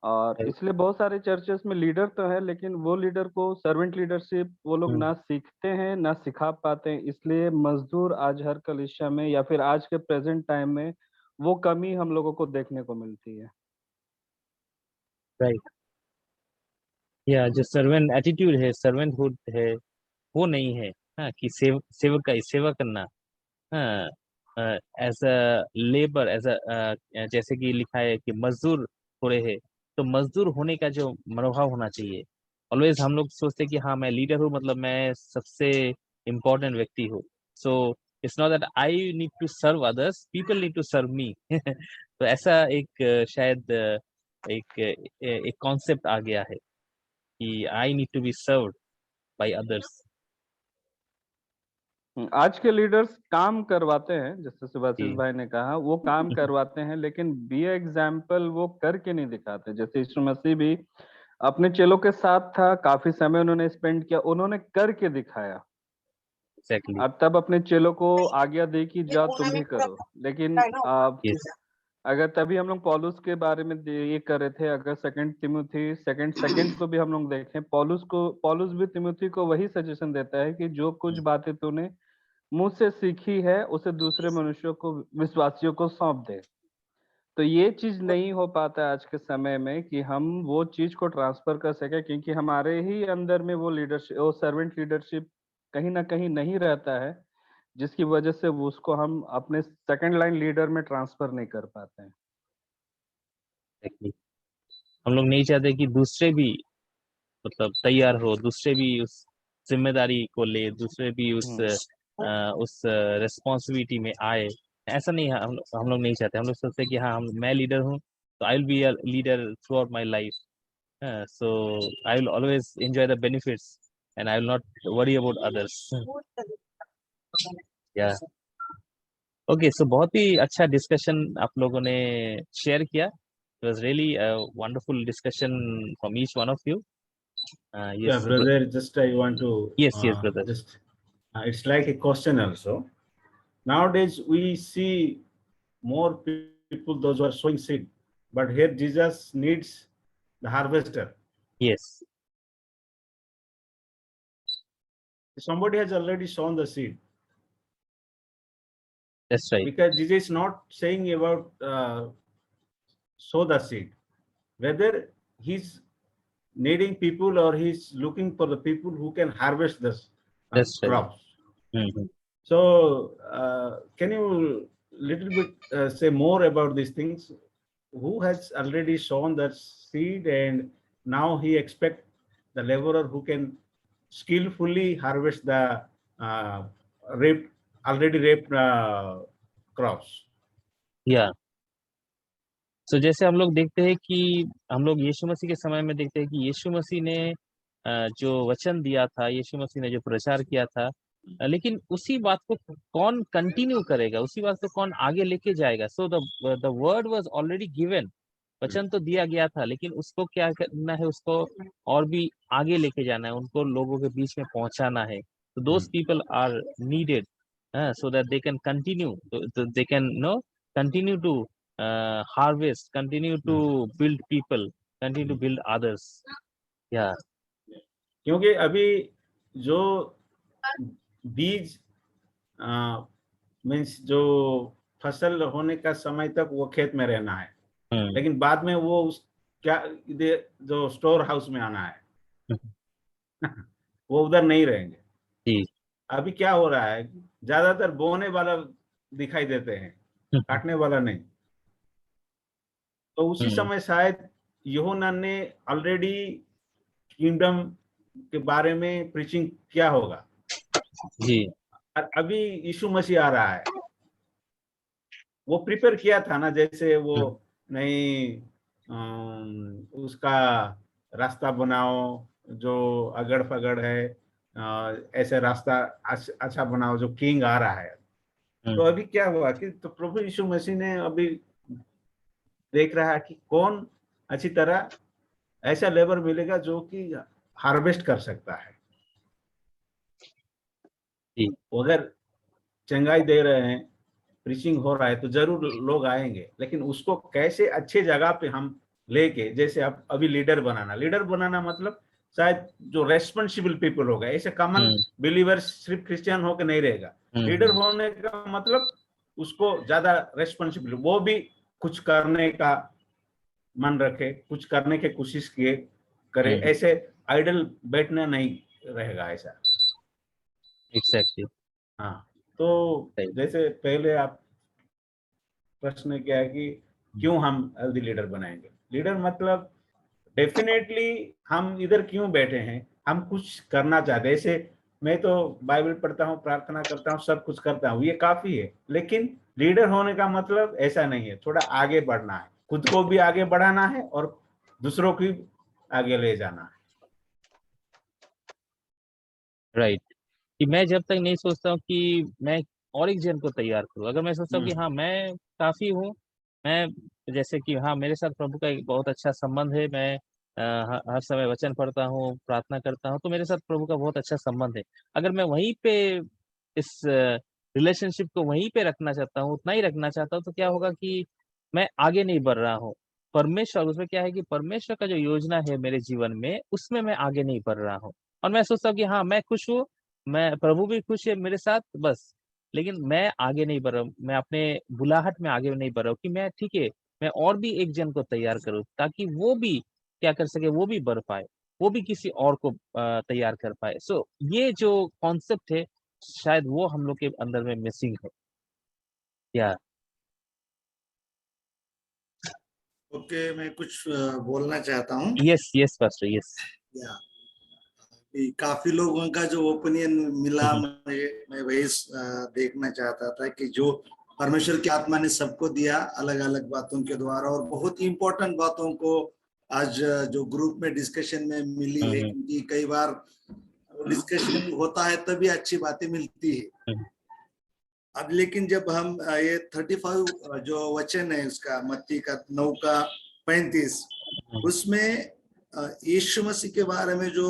और इसलिए बहुत सारे चर्चेस में लीडर तो है, लेकिन वो लीडर को सर्वेंट लीडरशिप वो लोग ना सीखते हैं ना सिखा पाते हैं। इसलिए मजदूर आज हर कलीसिया में या फिर आज के प्रेजेंट टाइम में वो कमी हम लोगों को देखने को मिलती है। राइट। या जो सर्वेंट एटीट्यूड है, सर्वेंटहुड है, वो नहीं है। हाँ, कि सेवक का सेवा करना, हाँ, as a labour, as a जैसे कि लिखा है कि मजदूर थोड़े हैं, तो मजदूर होने का जो मनोभाव होना चाहिए। ऑलवेज हम लोग सोचते हैं कि हाँ मैं लीडर हूँ, मतलब मैं सबसे इम्पोर्टेंट व्यक्ति हूँ। So it's not that I need to serve others, people need to serve me. तो ऐसा एक शायद एक कॉन्सेप्ट आ गया है कि I need to be served by others. आज के लीडर्स काम करवाते हैं, जैसे सुभाषिस जी भाई ने कहा, वो काम करवाते हैं, लेकिन बी एग्जाम्पल वो करके नहीं दिखाते। जैसे यीशु मसीह भी अपने चेलों के साथ था, काफी समय उन्होंने स्पेंड किया, उन्होंने करके दिखाया एग्जैक्टली। और तब अपने चेलों को आज्ञा दी कि जाओ तुम भी करो। लेकिन यस अगर तभी हम लोग पौलुस के बारे में ये कर रहे थे, अगर सेकंड तिमुथी सेकंड को भी हम लोग देखें, पौलुस भी तिमुथी को वही सजेशन देता है कि जो कुछ बातें तूने मुझसे सीखी है उसे दूसरे मनुष्यों को, विश्वासियों को सौंप दे। तो ये चीज नहीं हो पाता आज के समय में कि हम वो चीज को ट्रांसफर कर सके, क्योंकि हमारे ही अंदर में वो लीडरशिप, वो सर्वेंट लीडरशिप कहीं ना कहीं नहीं रहता है, जिसकी वजह से वो उसको हम अपने सेकंड लाइन लीडर में ट्रांसफर नहीं कर पाते हैं। एग्जैक्टली। हम लोग नहीं चाहते कि दूसरे भी मतलब तैयार हो, दूसरे भी उस जिम्मेदारी को ले, दूसरे भी उस रिस्पॉन्सिबिलिटी में आए। ऐसा नहीं है, हम लोग नहीं चाहते। हम लोग सोचते हैं कि हाँ मैं लीडर हूँ, तो I will be a leader through out my life. So I will always enjoy the benefits and I will not worry about others. या ओके, सो बहुत ही अच्छा डिस्कशन आप लोगों ने शेयर किया। It was really a wonderful discussion from each one of you. Yeah, Yes, brother, just I want to yes, brother. just it's like a question also. Nowadays we see more people those who are sowing seed, but here Jesus needs the harvester. Yes, Somebody has already sown the seed, that's right. because Jesus is not saying about sow the seed, whether he's needing people or he's looking for the people who can harvest this That's right. crops. Mhm. So can you little bit say more about these things? Who has already sown that seed and now he expect the laborer who can skillfully harvest the already raped crops? या सो जैसे हम लोग देखते हैं कि हम लोग यीशु मसीह के समय में देखते हैं कि यीशु मसीह ने जो वचन दिया था, यीशु मसीह ने जो प्रचार किया था, लेकिन उसी बात को कौन कंटिन्यू करेगा, उसी बात को कौन आगे लेके जाएगा। So the word was already given, वचन तो दिया गया था, लेकिन उसको क्या करना है, उसको और भी आगे लेके जाना है, उनको लोगों के बीच में पहुंचाना है। तो those people are needed so that they can continue, they can continue to harvest, continue to build people, continue to build others. Yeah, क्योंकि अभी जो बीज मीन्स जो फसल होने का समय तक वो खेत में रहना है, लेकिन बाद में वो उस क्या जो स्टोर हाउस में आना है। वो उधर नहीं रहेंगे। जी। अभी क्या हो रहा है, ज्यादातर बोने वाला दिखाई देते हैं, काटने वाला नहीं। तो उसी समय शायद यूहन्ना ने ऑलरेडी किंगडम के बारे में प्रीचिंग किया होगा। जी। और अभी यीशु मसीह आ रहा है, वो प्रिपेयर किया था ना, जैसे वो नहीं उसका रास्ता बनाओ जो अगड़ फगड़ है, ऐसे रास्ता अच्छा बनाओ, जो किंग आ रहा है। तो अभी क्या हुआ कि तो प्रभु यीशु मसीह ने अभी देख रहा है कि कौन अच्छी तरह ऐसा लेबर मिलेगा जो कि हार्वेस्ट कर सकता है। अगर चंगाई दे रहे हैं, प्रीचिंग हो रहा है, तो जरूर लोग आएंगे, लेकिन उसको कैसे अच्छे जगह पे हम लेके, जैसे अब अभी लीडर बनाना मतलब शायद जो रेस्पॉन्सिबल पीपल होगा, ऐसे कॉमन बिलीवर सिर्फ क्रिश्चियन होकर नहीं रहेगा। लीडर होने का मतलब उसको ज्यादा रेस्पॉन्सिबल, वो भी कुछ करने का मन रखे, कुछ करने की कोशिश करे, ऐसे आइडल बैठना नहीं रहेगा ऐसा। एग्जैक्टली। हाँ, तो जैसे पहले आप प्रश्न क्या है कि क्यों हम हेल्दी लीडर बनाएंगे। लीडर मतलब डेफिनेटली हम इधर क्यों बैठे हैं, हम कुछ करना चाहते हैं। ऐसे मैं तो बाइबल पढ़ता हूँ, प्रार्थना करता हूँ, सब कुछ करता हूँ, ये काफी है। लेकिन लीडर होने का मतलब ऐसा नहीं है, थोड़ा आगे बढ़ना है, खुद को भी आगे बढ़ाना है और दूसरों को भी आगे ले जाना है। राइट। कि मैं जब तक नहीं सोचता हूँ कि मैं और एक जन को तैयार करूँ, अगर मैं सोचता हूँ कि हाँ मैं काफी हूँ, मैं जैसे कि हाँ मेरे साथ प्रभु का एक बहुत अच्छा संबंध है, मैं हर समय वचन पढ़ता हूँ, प्रार्थना करता हूँ, तो मेरे साथ प्रभु का बहुत अच्छा संबंध है। अगर मैं वहीं पे इस रिलेशनशिप को वहीं पे रखना चाहता हूँ, उतना ही रखना चाहता हूँ, तो क्या होगा कि मैं आगे नहीं बढ़ रहा हूँ। परमेश्वर, उसमें क्या है कि परमेश्वर का जो योजना है मेरे जीवन में, उसमें मैं आगे नहीं बढ़ रहा हूँ। और मैं सोचता हूँ कि हाँ मैं खुश हूँ, मैं प्रभु भी खुश है मेरे साथ, बस। लेकिन मैं आगे नहीं बढ़ रहा हूँ, मैं अपने बुलाहट में आगे नहीं बढ़ रहा हूँ कि मैं ठीक है, मैं और भी एक जन को तैयार करूँ, ताकि वो भी क्या कर सके, वो भी बढ़ पाए, वो भी किसी और को तैयार कर पाए। सो ये जो कॉन्सेप्ट है, शायद वो हम लोग के अंदर में मिसिंग है। या ओके, मैं कुछ बोलना चाहता हूँ। Yes pastor, yes. या काफी लोगों का जो ओपिनियन मिला, मैं वही देखना चाहता था कि जो परमेश्वर की आत्मा ने सबको दिया अलग अलग बातों के द्वारा, और बहुत ही इंपॉर्टेंट बातों को आज जो ग्रुप में डिस्कशन में मिली है, क्योंकि कई बार डिस्कशन होता है तभी अच्छी बातें मिलती है। अब लेकिन जब हम ये 35 जो वचन है उसका, मत्ती का 9:35, उसमें यीशु मसीह के बारे में जो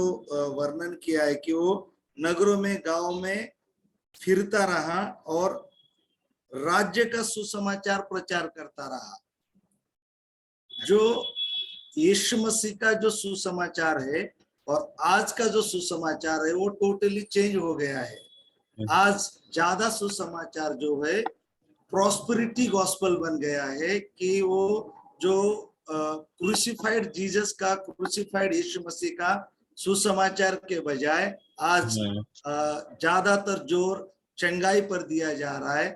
वर्णन किया है कि वो नगरों में, गांव में फिरता रहा और राज्य का सुसमाचार प्रचार करता रहा। जो यीशु मसीह का जो सुसमाचार है और आज का जो सुसमाचार है वो टोटली चेंज हो गया है। आज ज्यादा सुसमाचार जो है प्रॉस्पेरिटी गॉस्पेल बन गया है, कि वो जो क्रूसिफाइड जीसस का, क्रूसिफाइड यीशु मसीह का सुसमाचार के बजाय आज ज्यादातर जोर चंगाई पर दिया जा रहा है,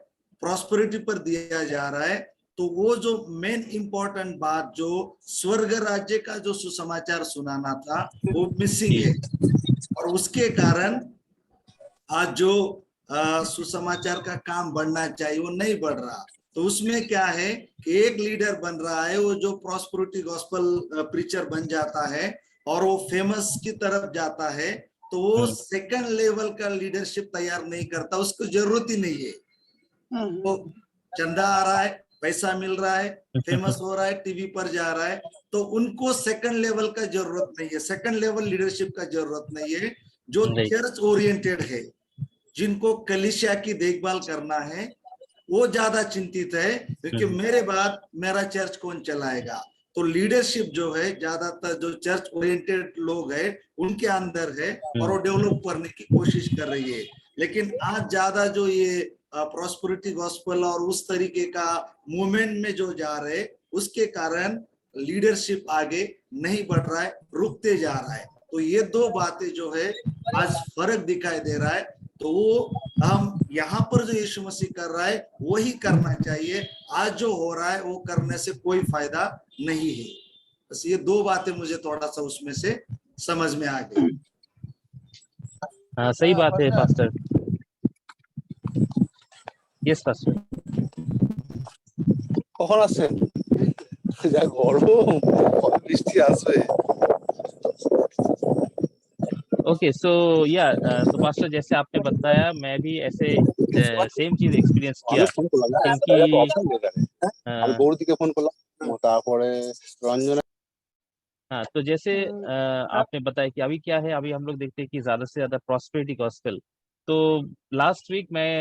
प्रॉस्पेरिटी पर दिया जा रहा है। तो वो जो मेन इंपॉर्टेंट बात जो स्वर्ग राज्य का जो सुसमाचार सुनाना था वो मिसिंग है, और उसके कारण आज जो सुसमाचार का काम बढ़ना चाहिए वो नहीं बढ़ रहा। तो उसमें क्या है कि एक लीडर बन रहा है, वो जो प्रॉस्पेरिटी गॉस्पेल प्रीचर बन जाता है और वो फेमस की तरफ जाता है, तो वो सेकंड लेवल का लीडरशिप तैयार नहीं करता, उसको जरूरत ही नहीं है। वो चंदा आ रहा है, पैसा मिल रहा है, फेमस हो रहा है, टीवी पर जा रहा है, तो उनको सेकंड लेवल का जरूरत नहीं है, सेकंड लेवल लीडरशिप का जरूरत नहीं है। जो चर्च ओरिएंटेड है, जिनको कलीसिया की देखभाल करना है, वो ज्यादा चिंतित है, क्योंकि मेरे बाद मेरा चर्च कौन चलाएगा। तो लीडरशिप जो है ज्यादातर जो चर्च ओरिएंटेड लोग हैं उनके अंदर है, और वो डेवलप करने की कोशिश कर रही है। लेकिन आज ज्यादा जो ये प्रॉस्पेरिटी गॉस्पेल और उस तरीके का मूवमेंट में जो जा रहे, उसके कारण लीडरशिप आगे नहीं बढ़ रहा है, रुकते जा रहा है। तो ये दो बातें जो है आज फर्क दिखाई दे रहा है। तो वो हम यहाँ पर जो यीशु मसीह कर रहा है वही करना चाहिए, आज जो हो रहा है वो करने से कोई फायदा नहीं है। बस ये दो बातें मुझे थोड़ा सा उसमें से समझ में आ गई। हाँ सही बात है पास्टर। Yes pastor. কখন আসছেন? যা গরম, কবে বৃষ্টি আসবে? ओके सो या तो पास्टर जैसे आपने बताया, मैं भी ऐसे सेम चीज एक्सपीरियंस किया আমি ফোন করলাম না, क्योंकि তো অপশন দিয়ে দেবে। আমি গৌরীকে ফোন করলাম, তারপরে রঞ্জনা। हाँ तो जैसे आपने बताया कि अभी क्या है, अभी हम लोग देखते हैं कि ज्यादा से ज्यादा प्रॉस्पेरिटी गॉस्पेल। तो लास्ट वीक मैं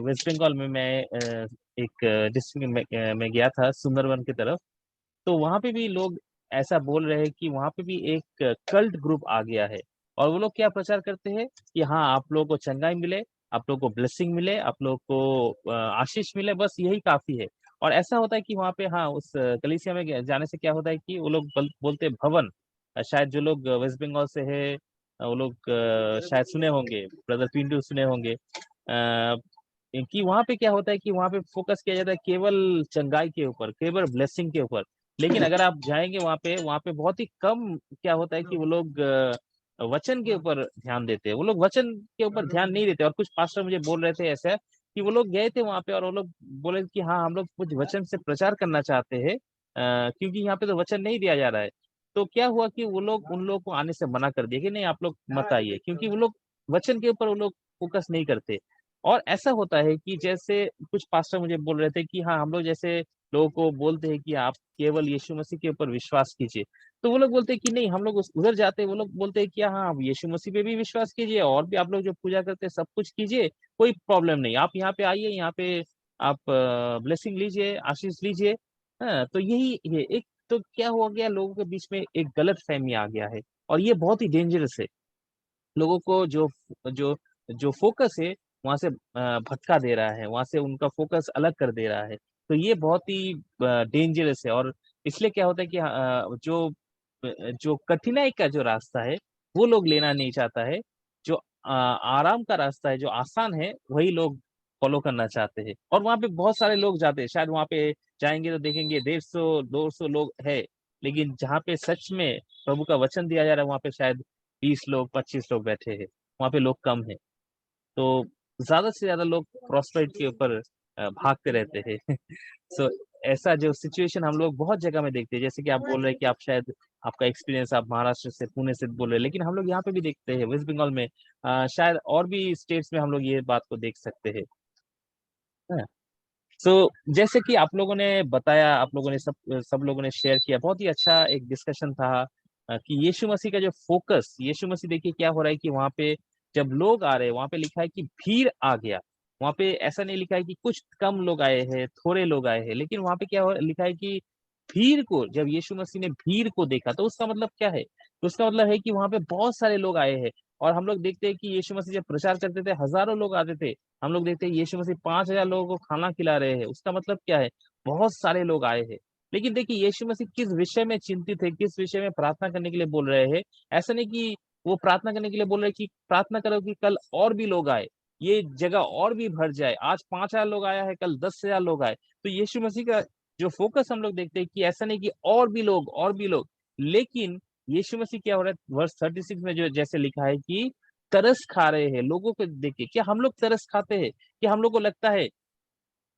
वेस्ट बंगाल में मैं एक डिस्ट्रिक्ट में गया था, सुंदरवन की तरफ। तो वहां पे भी लोग ऐसा बोल रहे हैं कि वहां पे भी एक कल्ट ग्रुप आ गया है, और वो लोग क्या प्रचार करते हैं कि हाँ आप लोगों को चंगाई मिले, आप लोगों को ब्लेसिंग मिले, आप लोगों को आशीष मिले, बस यही काफी है। और ऐसा होता है कि वहाँ पे हाँ उस कलीसिया में जाने से क्या होता है कि वो लोग बोलते हैं भवन। शायद जो लोग वेस्ट बंगाल से है वो लोग शायद सुने होंगे, ब्रदर पिंटू सुने होंगे कि वहाँ पे क्या होता है कि वहाँ पे फोकस किया जाता है केवल चंगाई के ऊपर, केवल ब्लेसिंग के ऊपर। लेकिन अगर आप जाएंगे वहाँ पे बहुत ही कम क्या होता है कि वो लोग वचन के ऊपर ध्यान देते हैं, वो लोग वचन के ऊपर ध्यान नहीं देते। और कुछ पास्टर मुझे बोल रहे थे ऐसा कि वो लोग गए थे वहां पे और वो लोग बोले कि हाँ हम लोग कुछ वचन से प्रचार करना चाहते हैं क्योंकि यहाँ पे तो वचन नहीं दिया जा रहा है। तो क्या हुआ कि वो लोग उन लोगों को आने से मना कर दिया कि नहीं आप लोग मत आइए, क्योंकि वो लोग वचन के ऊपर वो लोग फोकस नहीं करते। और ऐसा होता है कि जैसे कुछ पास्टर मुझे बोल रहे थे कि हाँ हम लोग जैसे लोगों को बोलते हैं कि आप केवल यीशु मसीह के ऊपर विश्वास कीजिए, तो वो लोग बोलते हैं कि नहीं हम लोग उधर जाते हैं, वो लोग बोलते हैं कि हाँ आप यीशु मसीह पे भी विश्वास कीजिए और भी आप लोग जो पूजा करते हैं सब कुछ कीजिए, कोई प्रॉब्लम नहीं, आप यहाँ पे आइए, यहाँ पे आप ब्लेसिंग लीजिए, आशीष लीजिए। हाँ तो यही है एक। तो क्या हो गया, लोगों के बीच में एक गलत फहमी आ गया है, और ये बहुत ही डेंजरस है। लोगों को जो जो जो फोकस है वहां से भटका दे रहा है, वहां से उनका फोकस अलग कर दे रहा है। तो ये बहुत ही डेंजरस है। और इसलिए क्या होता है कि जो कठिनाई का जो रास्ता है वो लोग लेना नहीं चाहता है, जो आराम का रास्ता है, जो आसान है, वही लोग फॉलो करना चाहते हैं। और वहां पे बहुत सारे लोग जाते हैं, शायद वहां पे जाएंगे तो देखेंगे 150-200 लोग है, लेकिन जहाँ पे सच में प्रभु का वचन दिया जा रहा है वहां पे शायद 20 लोग 25 लोग बैठे हैं, वहां पे लोग कम है। तो ज्यादा से ज्यादा लोग प्रॉस्पेरिटी के ऊपर भागते रहते हैं। सो ऐसा जो सिचुएशन हम लोग बहुत जगह में देखते हैं, जैसे कि आप बोल रहे हैं कि आप शायद आपका एक्सपीरियंस आप महाराष्ट्र से पुणे से बोल रहे हैं, लेकिन हम लोग यहाँ पे भी देखते हैं वेस्ट बंगाल में, शायद और भी स्टेट्स में हम लोग ये बात को देख सकते हैं। सो जैसे कि आप लोगों ने बताया, आप लोगों ने सब लोगों ने शेयर किया, बहुत ही अच्छा एक डिस्कशन था कि यीशु मसीह का जो फोकस, यीशु मसीह देखिए क्या हो रहा है कि वहां पे जब लोग आ रहे हैं वहां पे लिखा है कि भीड़ आ गया। वहां पे ऐसा नहीं लिखा है कि कुछ कम लोग आए हैं, थोड़े लोग आए हैं, लेकिन वहां पे लिखा है कि भीड़ को, जब यीशु मसीह ने भीड़ को देखा तो उसका मतलब क्या है, तो उसका मतलब है कि वहां पे बहुत सारे लोग आए हैं। और हम लोग देखते हैं कि यीशु मसीह जब प्रचार करते थे हजारों लोग आते थे। हम लोग देखते हैं यीशु मसीह 5,000 लोगों को खाना खिला रहे हैं, उसका मतलब क्या है, बहुत सारे लोग आए हैं। लेकिन देखिए यीशु मसीह किस विषय में चिंतित है, किस विषय में प्रार्थना करने के लिए बोल रहे हैं। ऐसा नहीं कि वो प्रार्थना करने के लिए बोल रहे हैं कि प्रार्थना करो कि कल और भी लोग आए, ये जगह और भी भर जाए, आज 5,000 लोग आया है, कल 10,000 लोग आए। तो यीशु मसीह का जो फोकस हम लोग देखते हैं कि ऐसा नहीं कि और भी लोग और भी लोग, लेकिन यीशु मसीह क्या हो रहा है वर्स 36 में जो जैसे लिखा है कि तरस खा रहे हैं लोगों को देख के। क्या हम लोग तरस खाते हैं कि हम लोग को लगता है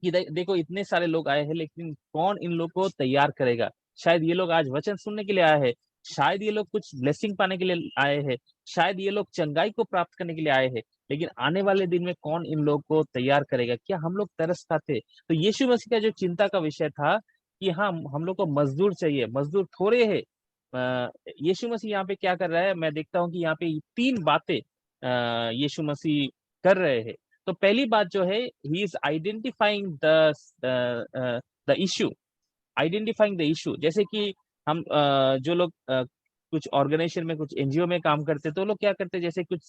कि देखो इतने सारे लोग आए हैं, लेकिन कौन इन लोग को तैयार करेगा। शायद ये लोग आज वचन सुनने के लिए आए हैं, शायद ये लोग कुछ ब्लेसिंग पाने के लिए आए हैं, शायद ये लोग चंगाई को प्राप्त करने के लिए आए हैं, लेकिन आने वाले दिन में कौन इन लोग को तैयार करेगा। क्या हम लोग तरस खाते। तो यीशु मसीह का जो चिंता का विषय था कि हाँ हम लोग को मजदूर चाहिए, मजदूर थोड़े है। यीशु मसीह यहाँ पे क्या कर रहा है, मैं देखता हूँ कि यहाँ पे 3 बातें यीशु मसीह कर रहे हैं। तो पहली बात जो है, ही is identifying the issue, identifying the issue. जैसे कि हम जो लोग कुछ ऑर्गेनाइजेशन में, कुछ एनजीओ में काम करते हैं, तो लोग क्या करते हैं, जैसे कुछ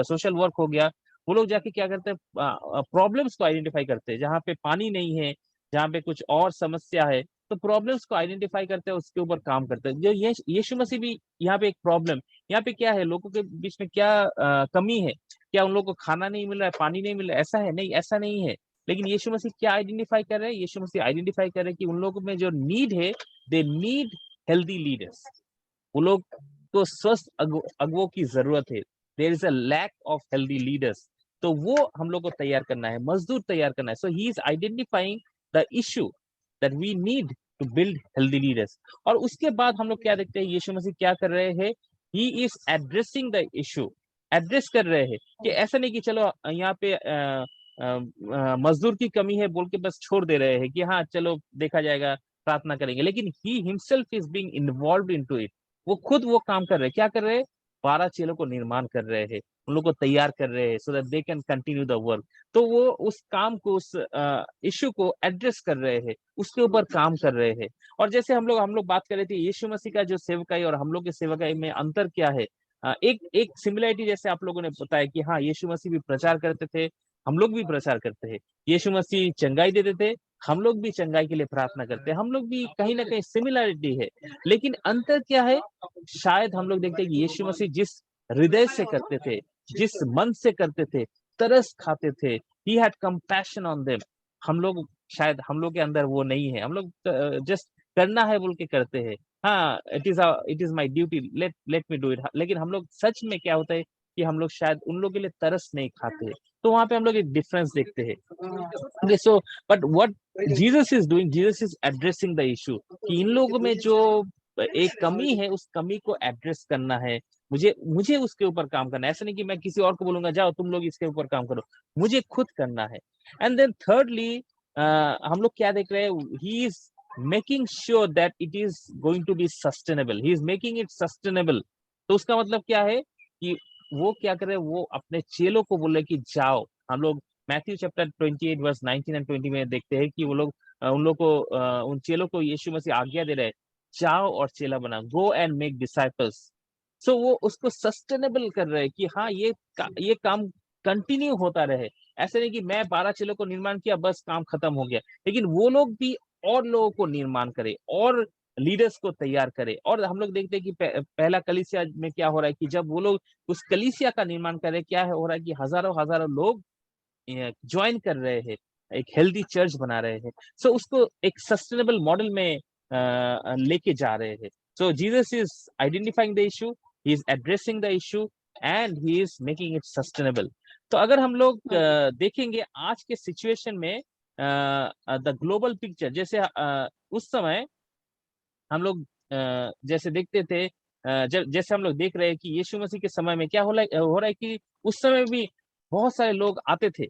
सोशल वर्क हो गया, वो लोग जाके क्या करते हैं, प्रॉब्लम्स को आइडेंटिफाई करते हैं, जहाँ पे पानी नहीं है, जहाँ पे कुछ और समस्या है, तो प्रॉब्लम्स को आइडेंटिफाई करते हैं, उसके ऊपर काम करते हैं। जो यीशु मसीह भी यहाँ पे एक प्रॉब्लम, यहाँ पे क्या है, लोगों के बीच में क्या कमी है, क्या उन लोगों को खाना नहीं मिल रहा है, पानी नहीं मिल रहा है, ऐसा है? नहीं, ऐसा नहीं है। लेकिन यीशु मसीह क्या आइडेंटिफाई कर रहे हैं? यीशु मसीह आइडेंटिफाई कर रहे हैं कि उन लोगों में जो नीड है, दे नीड हेल्दी लीडर्स। वो लोग को स्वस्थ अगुओं की जरूरत है। There is a lack of healthy leaders. तो वो हम लोग को तैयार करना है, मजदूर तैयार करना है। So he is identifying the issue that we need to build healthy leaders. और उसके बाद हम लोग क्या देखते हैं, यीशु मसीह क्या कर रहे हैं? He is addressing the issue. Address कर रहे हैं कि ऐसा नहीं कि चलो यहाँ पे मजदूर की कमी है बोल के बस छोड़ दे रहे हैं कि हाँ चलो देखा जाएगा, प्रार्थना करेंगे। लेकिन he himself is being involved into it. वो खुद वो काम कर रहे हैं। क्या कर रहे हैं? 12 चेलों को निर्माण कर रहे हैं, उन लोग को तैयार कर रहे हैं, so that they can continue the work. तो वो उस काम को, उस इश्यू को एड्रेस कर रहे हैं, उसके ऊपर काम कर रहे हैं। और जैसे हम लोग बात कर रहे थे, यीशु मसीह का जो सेवकाई और हम लोग के सेवकाई में अंतर क्या है? एक सिमिलरिटी जैसे आप लोगों ने बताया कि हाँ, यीशु मसीह भी प्रचार करते थे, हम लोग भी प्रचार करते हैं। यीशु मसीह चंगाई देते थे, हम लोग भी चंगाई के लिए प्रार्थना करते हैं। हम लोग भी कहीं ना कहीं सिमिलरिटी है, लेकिन अंतर क्या है? शायद हम लोग देखते हैं कि यीशु मसीह जिस हृदय से करते थे, जिस मन से करते थे, तरस खाते थे, he had compassion on them। हम लोग शायद, हम लोग के अंदर वो नहीं है। हम लोग जस्ट करना है बोल के करते हैं, हाँ it is my duty, let me do it. लेकिन हम लोग सच में क्या होता है कि हम लोग शायद उन लोगों के लिए तरस नहीं खाते। तो वहां पे हम लोग एक डिफरेंस देखते हैं। So but what Jesus is doing, Jesus is addressing the issue कि इन लोगों में जो एक कमी है, उस कमी को एड्रेस करना है। मुझे उसके ऊपर काम करना है। ऐसा नहीं कि मैं किसी और को बोलूंगा जाओ तुम लोग इसके ऊपर काम करो, मुझे खुद करना है। एंड देन थर्डली हम लोग क्या देख रहे हैं? He is making sure that it is going to be sustainable. He is making it sustainable. तो उसका मतलब क्या है कि वो क्या कर रहे हैं? वो अपने चेलों को बोल रहे कि जाओ। हम लोग मैथ्यू चैप्टर 28 वर्स 19 एंड 20 में देखते हैं कि वो लोग उन लोग को उन चेलों को यीशु मसीह आज्ञा दे रहे हैं, जाओ और चेला बनाओ, गो एंड मेक डिसाइपल्स। सो वो उसको सस्टेनेबल कर रहे हैं कि हाँ ये काम कंटिन्यू होता रहे। ऐसे नहीं कि मैं 12 चेलों को निर्माण किया बस काम खत्म हो गया, लेकिन वो लोग भी और लोगों को निर्माण करे और लीडर्स को तैयार करे। और हम लोग देखते हैं कि पहला कलीसिया में क्या हो रहा है कि जब वो लोग उस कलीसिया का निर्माण कर रहे हैं, क्या हो रहा है कि हजारों हजारों लोग ज्वाइन कर रहे हैं, एक हेल्दी चर्च बना रहे हैं। सो उसको एक सस्टेनेबल मॉडल में लेके जा रहे हैं। So Jesus is identifying the issue, he is addressing the issue and he is making it sustainable. तो अगर हम लोग देखेंगे आज के सिचुएशन में द ग्लोबल पिक्चर, जैसे उस समय हम लोग जैसे देखते थे, जैसे हम लोग देख रहे हैं कि यीशु मसीह के समय में क्या हो रहा है कि उस समय भी बहुत सारे लोग आते थे,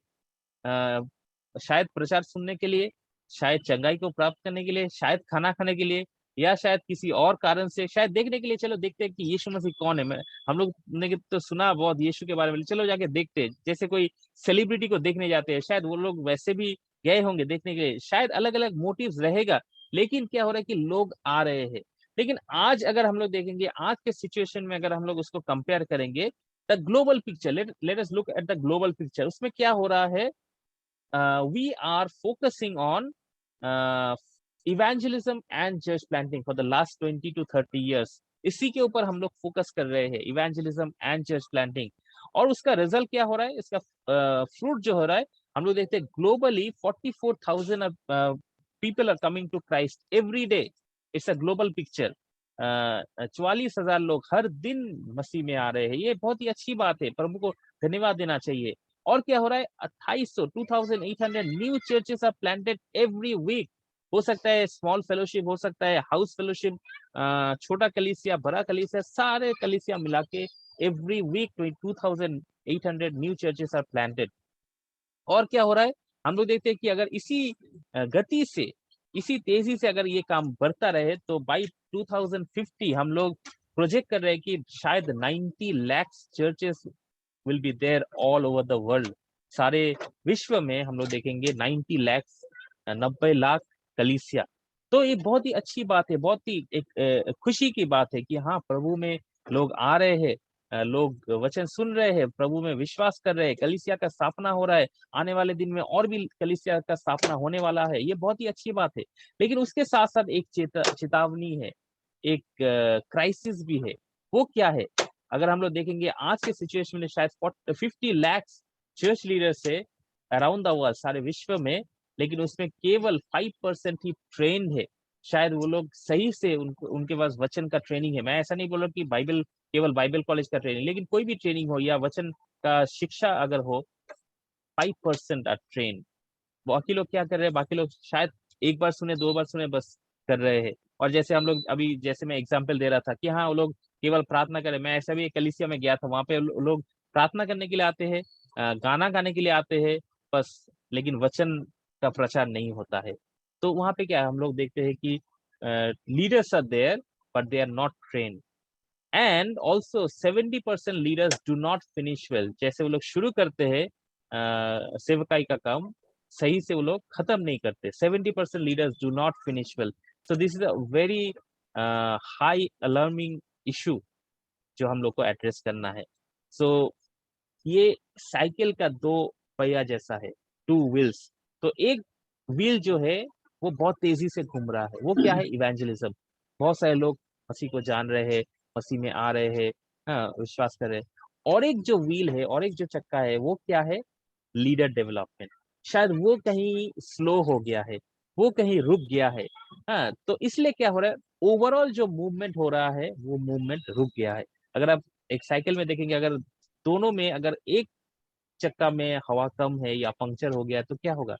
शायद प्रचार सुनने के लिए, शायद चंगाई को प्राप्त करने के लिए, शायद खाना खाने के लिए, या शायद किसी और कारण से, शायद देखने के लिए। चलो देखते हैं कि यीशु मसीह कौन है। हम लोग ने तो सुना बहुत यीशु के बारे में, चलो जाके देखते हैं। जैसे कोई सेलिब्रिटी को देखने जाते हैं, शायद वो लोग वैसे भी गए होंगे देखने के लिए, शायद अलग अलग मोटिव्स रहेगा। लेकिन क्या हो रहा है कि लोग आ रहे हैं। लेकिन आज अगर हम लोग देखेंगे, आज के सिचुएशन में अगर हम लोग उसको कंपेयर करेंगे, the global picture, let us look at the global picture. उसमें क्या हो रहा है? we are focusing on evangelism and church planting for the last 20 to 30 years। इसी के ऊपर हम लोग फोकस कर रहे हैं, इवेंजलिज्म एंड चर्च प्लांटिंग। और उसका रिजल्ट क्या हो रहा है? इसका फ्रूट जो हो रहा है, हम लोग देखते हैं globally 44,000 people are coming to Christ every day. It's a global picture. 44,000 लोग हर दिन मसीह में आ रहे हैं। ये बहुत ही अच्छी बात है, प्रभु को धन्यवाद देना चाहिए। और क्या हो रहा है? 2800 new churches are planted every week. हो सकता है स्मॉल फेलोशिप, हो सकता है हाउस फेलोशिप, छोटा कलीसिया, बड़ा कलीसिया, सारे कलीसिया मिला के every week 2800 new churches are planted. और क्या हो रहा है? हम लोग देखते हैं कि अगर इसी गति से, इसी तेजी से अगर ये काम बढ़ता रहे तो बाई 2050 हम लोग प्रोजेक्ट कर रहे हैं कि शायद 90 lakh churches will be there all over the world। सारे विश्व में हम लोग देखेंगे 90 लाख कलीसिया। तो ये बहुत ही अच्छी बात है, बहुत ही एक खुशी की बात है कि हाँ, प्रभु में लोग आ रहे हैं, लोग वचन सुन रहे हैं, प्रभु में विश्वास कर रहे हैं, कलीसिया का स्थापना हो रहा है, आने वाले दिन में और भी कलीसिया का स्थापना होने वाला है, ये बहुत ही अच्छी बात है। लेकिन उसके साथ साथ एक चेतावनी है, एक क्राइसिस भी है। वो क्या है? अगर हम लोग देखेंगे आज के सिचुएशन में शायद 50 लाख चर्च लीडर्स है अराउंड द वर्ल्ड, सारे विश्व में, लेकिन उसमें केवल 5% ही ट्रेंड है। शायद वो लोग सही से उनके पास वचन का ट्रेनिंग है। मैं ऐसा नहीं बोल रहा कि केवल बाइबल कॉलेज का ट्रेनिंग, लेकिन कोई भी ट्रेनिंग हो या वचन का शिक्षा अगर हो, 5% आर ट्रेन। बाकी लोग क्या कर रहे हैं? बाकी लोग शायद एक बार सुने, 2 बार सुने, बस कर रहे हैं। और जैसे हम लोग अभी, जैसे मैं एग्जांपल दे रहा था कि हाँ वो लोग केवल प्रार्थना करें। मैं ऐसा भी एक कलीसिया में गया था, वहां पे लोग प्रार्थना करने के लिए आते हैं, गाना गाने के लिए आते हैं बस, लेकिन वचन का प्रचार नहीं होता है। तो वहां पे क्या है, हम लोग देखते हैं कि leaders are there but they are not train, and also 70% leaders do not finish well. जैसे वो लोग शुरू करते हैं सेवकाई का काम, सही से वो लोग खत्म नहीं करते। 70% leaders do not finish well. So this is a very high alarming issue जो हम लोग को एड्रेस करना है। सो ये साइकिल का 2 पहिया जैसा है, 2 व्हील्स। तो एक व्हील जो है वो बहुत तेजी से घूम रहा है, वो क्या है? इवेंजलिज्म। बहुत सारे लोग मसीह को जान रहे हैं, मसीह में आ रहे हैं, हाँ, विश्वास कर रहे हैं। और एक जो व्हील है, और एक जो चक्का है, वो क्या है? Leader development. शायद वो कहीं स्लो हो गया है, वो कहीं रुक गया है। हाँ, तो इसलिए क्या हो रहा है, ओवरऑल जो मूवमेंट हो रहा है वो मूवमेंट रुक गया है। अगर आप एक साइकिल में देखेंगे, अगर दोनों में अगर एक चक्का में हवा कम है या पंक्चर हो गया तो क्या होगा?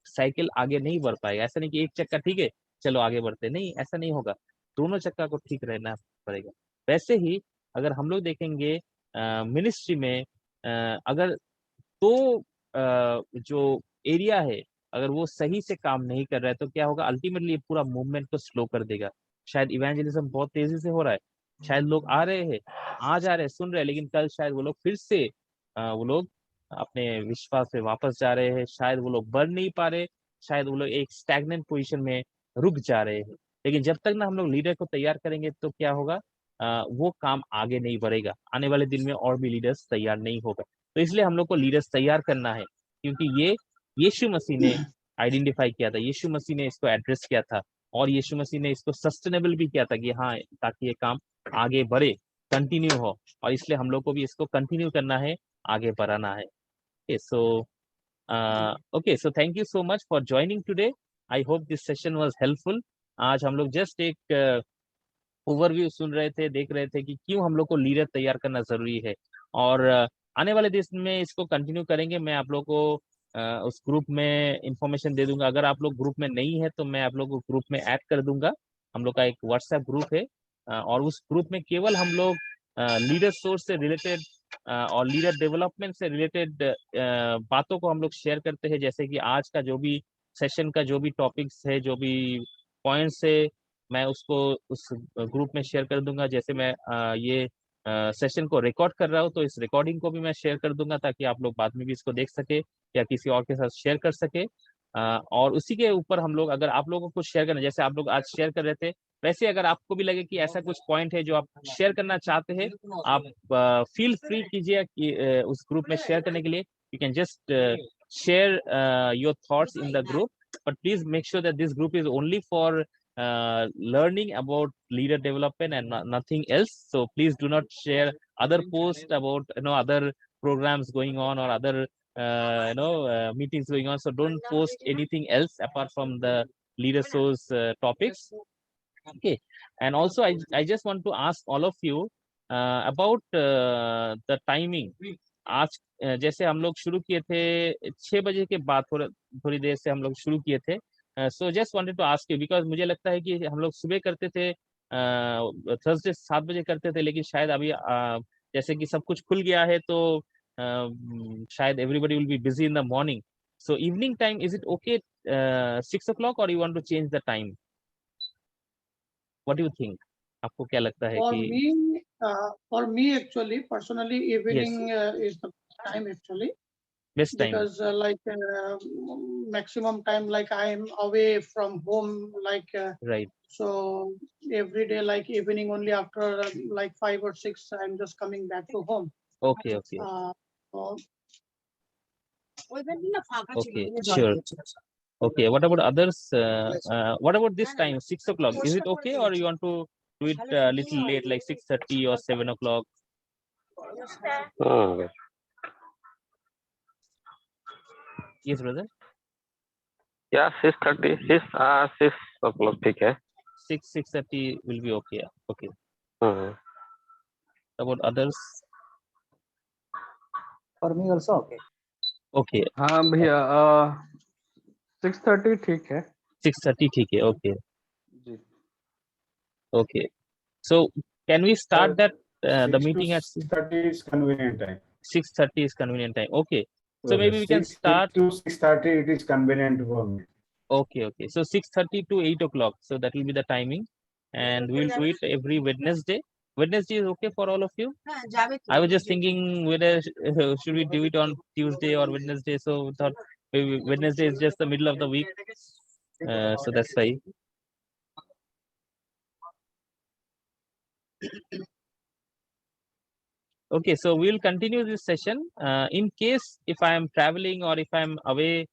साइकिल आगे नहीं बढ़ पाएगा। ऐसा नहीं कि एक चक्का ठीक है चलो आगे बढ़ते, नहीं, ऐसा नहीं होगा। दोनों चक्का को ठीक रहना पड़ेगा। वैसे ही अगर हम लोग देखेंगे मिनिस्ट्री में, अगर दो जो एरिया है, अगर वो सही से काम नहीं कर रहा है तो क्या होगा? अल्टीमेटली पूरा मूवमेंट को स्लो कर देगा। शायद इवेंजलिज्म बहुत तेजी से हो रहा है, शायद लोग आ रहे हैं, आ जा रहे हैं, सुन रहे हैं, लेकिन कल शायद वो लोग फिर से वो लोग अपने विश्वास पे वापस जा रहे हैं। शायद वो लोग बढ़ नहीं पा रहे, शायद वो लोग एक स्टैग्नेंट पोजीशन में रुक जा रहे हैं। लेकिन जब तक ना हम लोग लीडर को तैयार करेंगे तो क्या होगा? वो काम आगे नहीं बढ़ेगा। आने वाले दिन में और भी लीडर्स तैयार नहीं होगा। तो इसलिए हम लोग को लीडर्स तैयार करना है, क्योंकि ये यीशु मसीह ने आइडेंटिफाई किया था, यीशु मसीह ने इसको एड्रेस किया था, और यीशु मसीह ने इसको सस्टेनेबल भी किया था कि हाँ, ताकि ये काम आगे बढ़े, कंटिन्यू हो। और इसलिए हम लोग को भी इसको कंटिन्यू करना है, आगे बढ़ाना है। Okay, so thank you so much for joining today. I hope this session was helpful. आज हम लोग जस्ट एक ओवरव्यू सुन रहे थे, देख रहे थे कि क्यों हम लोग को लीडर तैयार करना जरूरी है। और आने वाले दिन में इसको कंटिन्यू करेंगे। मैं आप लोग को उस ग्रुप में इंफॉर्मेशन दे दूंगा। अगर आप लोग ग्रुप में नहीं है तो मैं आप लोग को ग्रुप में ऐड कर दूंगा। हम लोग का एक व्हाट्सएप ग्रुप है, और उस ग्रुप में केवल हम लोग लीडर सोर्स से रिलेटेड और लीडर डेवलपमेंट से रिलेटेड बातों को हम लोग शेयर करते हैं। जैसे कि आज का जो भी सेशन का जो भी टॉपिक्स है, जो भी पॉइंट्स है, मैं उसको उस ग्रुप में शेयर कर दूंगा। जैसे मैं ये सेशन को रिकॉर्ड कर रहा हूँ तो इस रिकॉर्डिंग को भी मैं शेयर कर दूंगा, ताकि आप लोग बाद में भी इसको देख सके या किसी और के साथ शेयर कर सके। और उसी के ऊपर हम लोग, अगर आप लोगों को कुछ शेयर करना, जैसे आप लोग आज शेयर कर रहे थे, वैसे अगर आपको भी लगे कि ऐसा कुछ पॉइंट है जो आप शेयर करना चाहते हैं, आप फील फ्री कीजिए कि उस ग्रुप में शेयर करने के लिए। You can just share your thoughts in the group, but please make sure that this group is only for learning about leader development and nothing else. So please do not share other posts about other programs going on or other meetings going on. So don't post anything else apart from the leader source topics. Okay, and also I just want to ask all of you about the timing. आज जैसे हम लोग शुरू किए थे 6 बजे के बाद, थोड़ी देर से हम लोग शुरू किए थे। So just wanted to ask you, because मुझे लगता है कि हम लोग सुबह करते थे, थर्सडे 7 बजे करते थे, लेकिन शायद अभी जैसे कि सब कुछ खुल गया है तो शायद everybody will be busy in the morning. So evening time, is it okay 6 o'clock और you want to change the time? What do you think? आपको क्या लगता है कि For me actually personally evening is the time actually, Best time. because maximum time like I am away from home, Right. so every day like evening only after like 5 or 6 I'm just coming back to home. Okay. Okay. So Okay. Sure. Okay. What about others? What about this time? 6 o'clock. Is it okay, or you want to do it a little late, like 6:30 or 7 o'clock? Yes, brother. Yeah, 6:30, 6 o'clock, ठीक है. 6:30 will be okay. Yeah. Okay. Hmm. About others? For me also okay. Okay. हाँ भैया 6:30 ठीक है. 6:30 ठीक है. Okay. Ji. Okay. So can we start that the 6 meeting to at 6:30 is convenient time. 6:30 is convenient time. Okay. So maybe we can 6 start. to 6:30 it is convenient for me. Okay. Okay. So 6:30 to 8 o'clock. So that will be the timing, and we'll do it every Wednesday. Wednesday is okay for all of you? I was just thinking whether should we do it on Tuesday or Wednesday. So we thought maybe Wednesday is just the middle of the week. So that's why. Okay, so we'll continue this session. In case if I am traveling or if I'm away,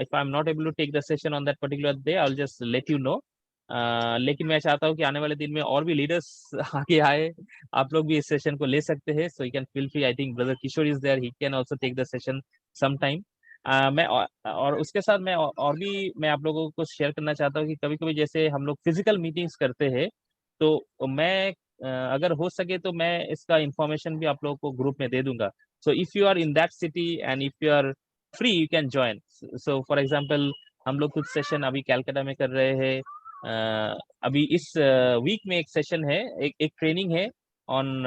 if I'm not able to take the session on that particular day, I'll just let you know. लेकिन मैं चाहता हूँ कि आने वाले दिन में और भी लीडर्स आगे आए, आप लोग भी इस सेशन को ले सकते हैं. So you can feel free. I think brother Kishore is there. He can also take the session sometime. मैं और उसके साथ मैं और भी मैं आप लोगों को शेयर करना चाहता हूँ कि कभी-कभी जैसे हम लोग फिजिकल मीटिंग्स करते हैं, तो मैं अगर हो सके तो मैं इसका इंफॉर्मेशन भी आप लोगों को ग्रुप में दे दूंगा. So if you are in that city and if you are free you can join. So for example हम लोग कुछ सेशन अभी कैलकाटा में कर रहे हैं. अभी इस वीक में एक सेशन है, एक ट्रेनिंग है ऑन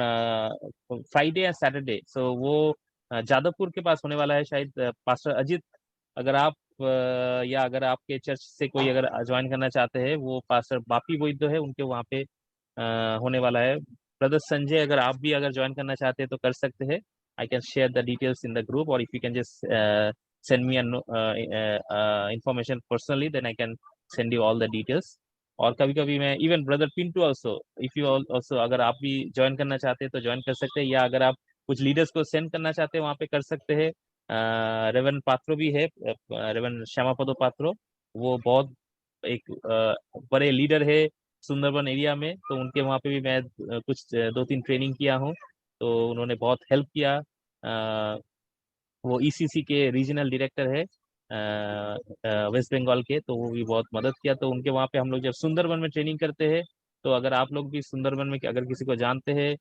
फ्राइडे एंड सैटरडे. सो वो जादवपुर के पास होने वाला है शायद. पास्टर अजित, अगर आप या अगर आपके चर्च से कोई अगर ज्वाइन करना चाहते हैं, वो पास्टर बापी वैद्य है, उनके वहाँ पे होने वाला है. ब्रदर संजय, अगर आप भी अगर ज्वाइन करना चाहते हैं तो कर सकते हैं. I can share the details in the group, और if you can just send me information personally, then I can send you all the details. और कभी कभी मैं even brother Pintu also, if you also अगर आप भी ज्वाइन करना चाहते हैं तो ज्वाइन कर सकते हैं, या अगर आप कुछ लीडर्स को सेंड करना चाहते हैं वहाँ पे कर सकते हैं. रेवन पात्रो भी है, रेवन श्यामापदो पात्रो, वो बहुत एक बड़े लीडर है सुंदरबन एरिया में. तो उनके वहाँ पे भी मैं कुछ 2-3 ट्रेनिंग किया हूँ, तो उन्होंने बहुत हेल्प किया. वो ईसीसी के रीजनल डायरेक्टर है वेस्ट बंगाल के, तो वो भी बहुत मदद किया. तो उनके वहाँ पे हम लोग जब सुंदरबन में ट्रेनिंग करते हैं, तो अगर आप लोग भी सुंदरबन में अगर किसी को जानते हैं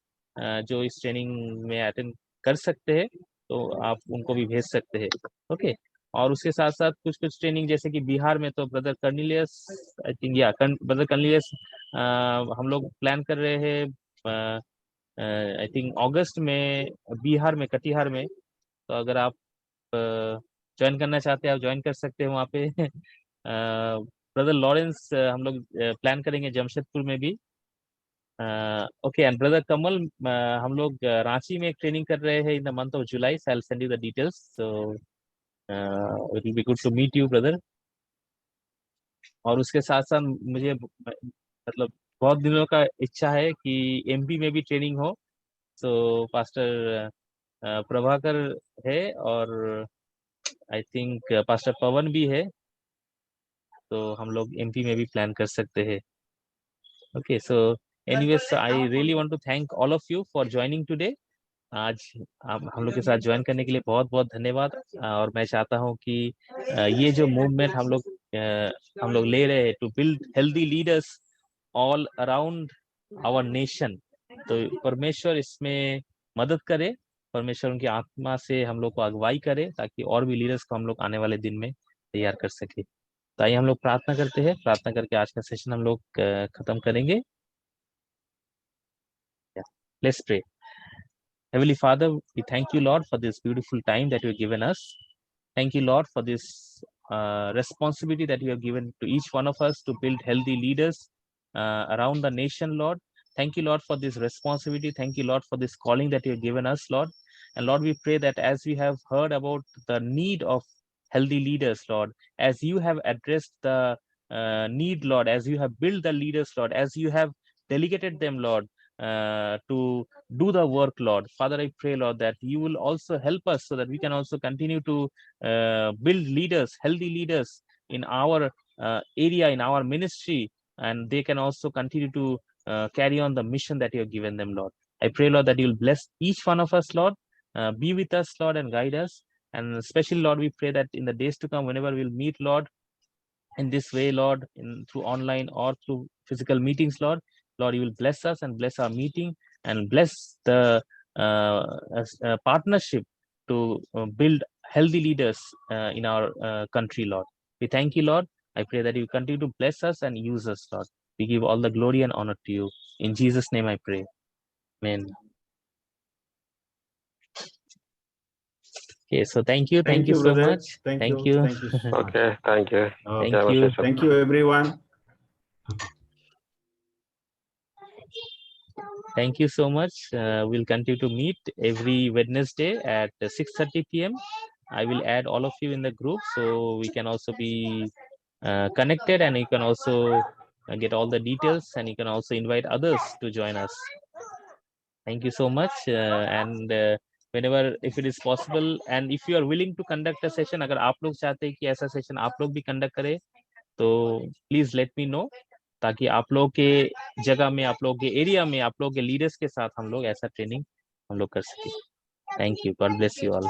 जो इस ट्रेनिंग में अटेंड कर सकते हैं, तो आप उनको भी भेज सकते हैं. ओके. और उसके साथ साथ कुछ कुछ ट्रेनिंग जैसे कि बिहार में, तो ब्रदर कर्निलियस, आई थिंक या ब्रदर कर्निलियस, हम लोग प्लान कर रहे हैं आई थिंक अगस्त में बिहार में कटिहार में. तो अगर आप ज्वाइन करना चाहते हैं आप ज्वाइन कर सकते हैं वहाँ पे. ब्रदर लॉरेंस हम लोग प्लान करेंगे जमशेदपुर में भी. ओके. एंड ब्रदर कमल, हम लोग रांची में एक ट्रेनिंग कर रहे हैं in the month of July. So I will send you the details. So it will be good to meet you brother. और उसके साथ साथ मुझे मतलब बहुत दिनों का इच्छा है कि एमपी में भी ट्रेनिंग हो. सो पास्टर प्रभाकर है, और आई थिंक पास्टर पवन भी है, तो हम लोग एमपी में भी प्लान कर सकते हैं. Okay. So anyways, I really want to thank all of you for joining today. आज हम लोग के साथ ज्वाइन करने के लिए बहुत बहुत धन्यवाद. और मैं चाहता हूं कि ये जो मूवमेंट हम लोग ले रहे हैं to build healthy leaders all around our nation, तो परमेश्वर इसमें मदद करे. परमेश्वर उनकी आत्मा से हम लोग को अगुवाई करे, ताकि और भी लीडर्स को हम लोग आने वाले दिन में तैयार कर सके. तो आइए हम लोग प्रार्थना करते हैं. प्रार्थना करके आज का सेशन हम लोग खत्म करेंगे. Let's pray. Heavenly Father, we thank you, Lord, for this beautiful time that you have given us. Thank you, Lord, for this responsibility that you have given to each one of us to build healthy leaders around the nation, Lord. Thank you, Lord, for this responsibility. Thank you, Lord, for this calling that you have given us, Lord. And Lord, we pray that as we have heard about the need of healthy leaders, Lord, as you have addressed the need, Lord, as you have built the leaders, Lord, as you have delegated them, Lord, to do the work, Lord. Father, I pray, Lord, that you will also help us so that we can also continue to build leaders, healthy leaders in our area, in our ministry, and they can also continue to carry on the mission that you have given them, Lord. I pray, Lord, that you'll bless each one of us, Lord, be with us, Lord, and guide us. And especially, Lord, we pray that in the days to come, whenever we'll meet, Lord, in this way, Lord, through online or through physical meetings, Lord, you will bless us and bless our meeting and bless the partnership to build healthy leaders in our country, Lord. We thank you, Lord. I pray that you continue to bless us and use us, Lord. We give all the glory and honor to you. In Jesus' name I pray. Amen. Okay, so thank you so brother. much. Thank you. you. Thank you so much. Okay, thank you. Thank Yeah, you. Thank you, everyone. Thank you so much. We'll continue to meet every Wednesday at 6:30 p.m. I will add all of you in the group so we can also be connected, and you can also get all the details, and you can also invite others to join us. Thank you so much. And whenever, if it is possible, and if you are willing to conduct a session, अगर आप लोग चाहते हैं कि ऐसा session आप लोग भी conduct करें, तो please let me know, ताकि आप लोग के जगह में, आप लोग के एरिया में, आप लोग के लीडर्स के साथ हम लोग ऐसा ट्रेनिंग हम लोग कर सकें. Thank you. God bless you all.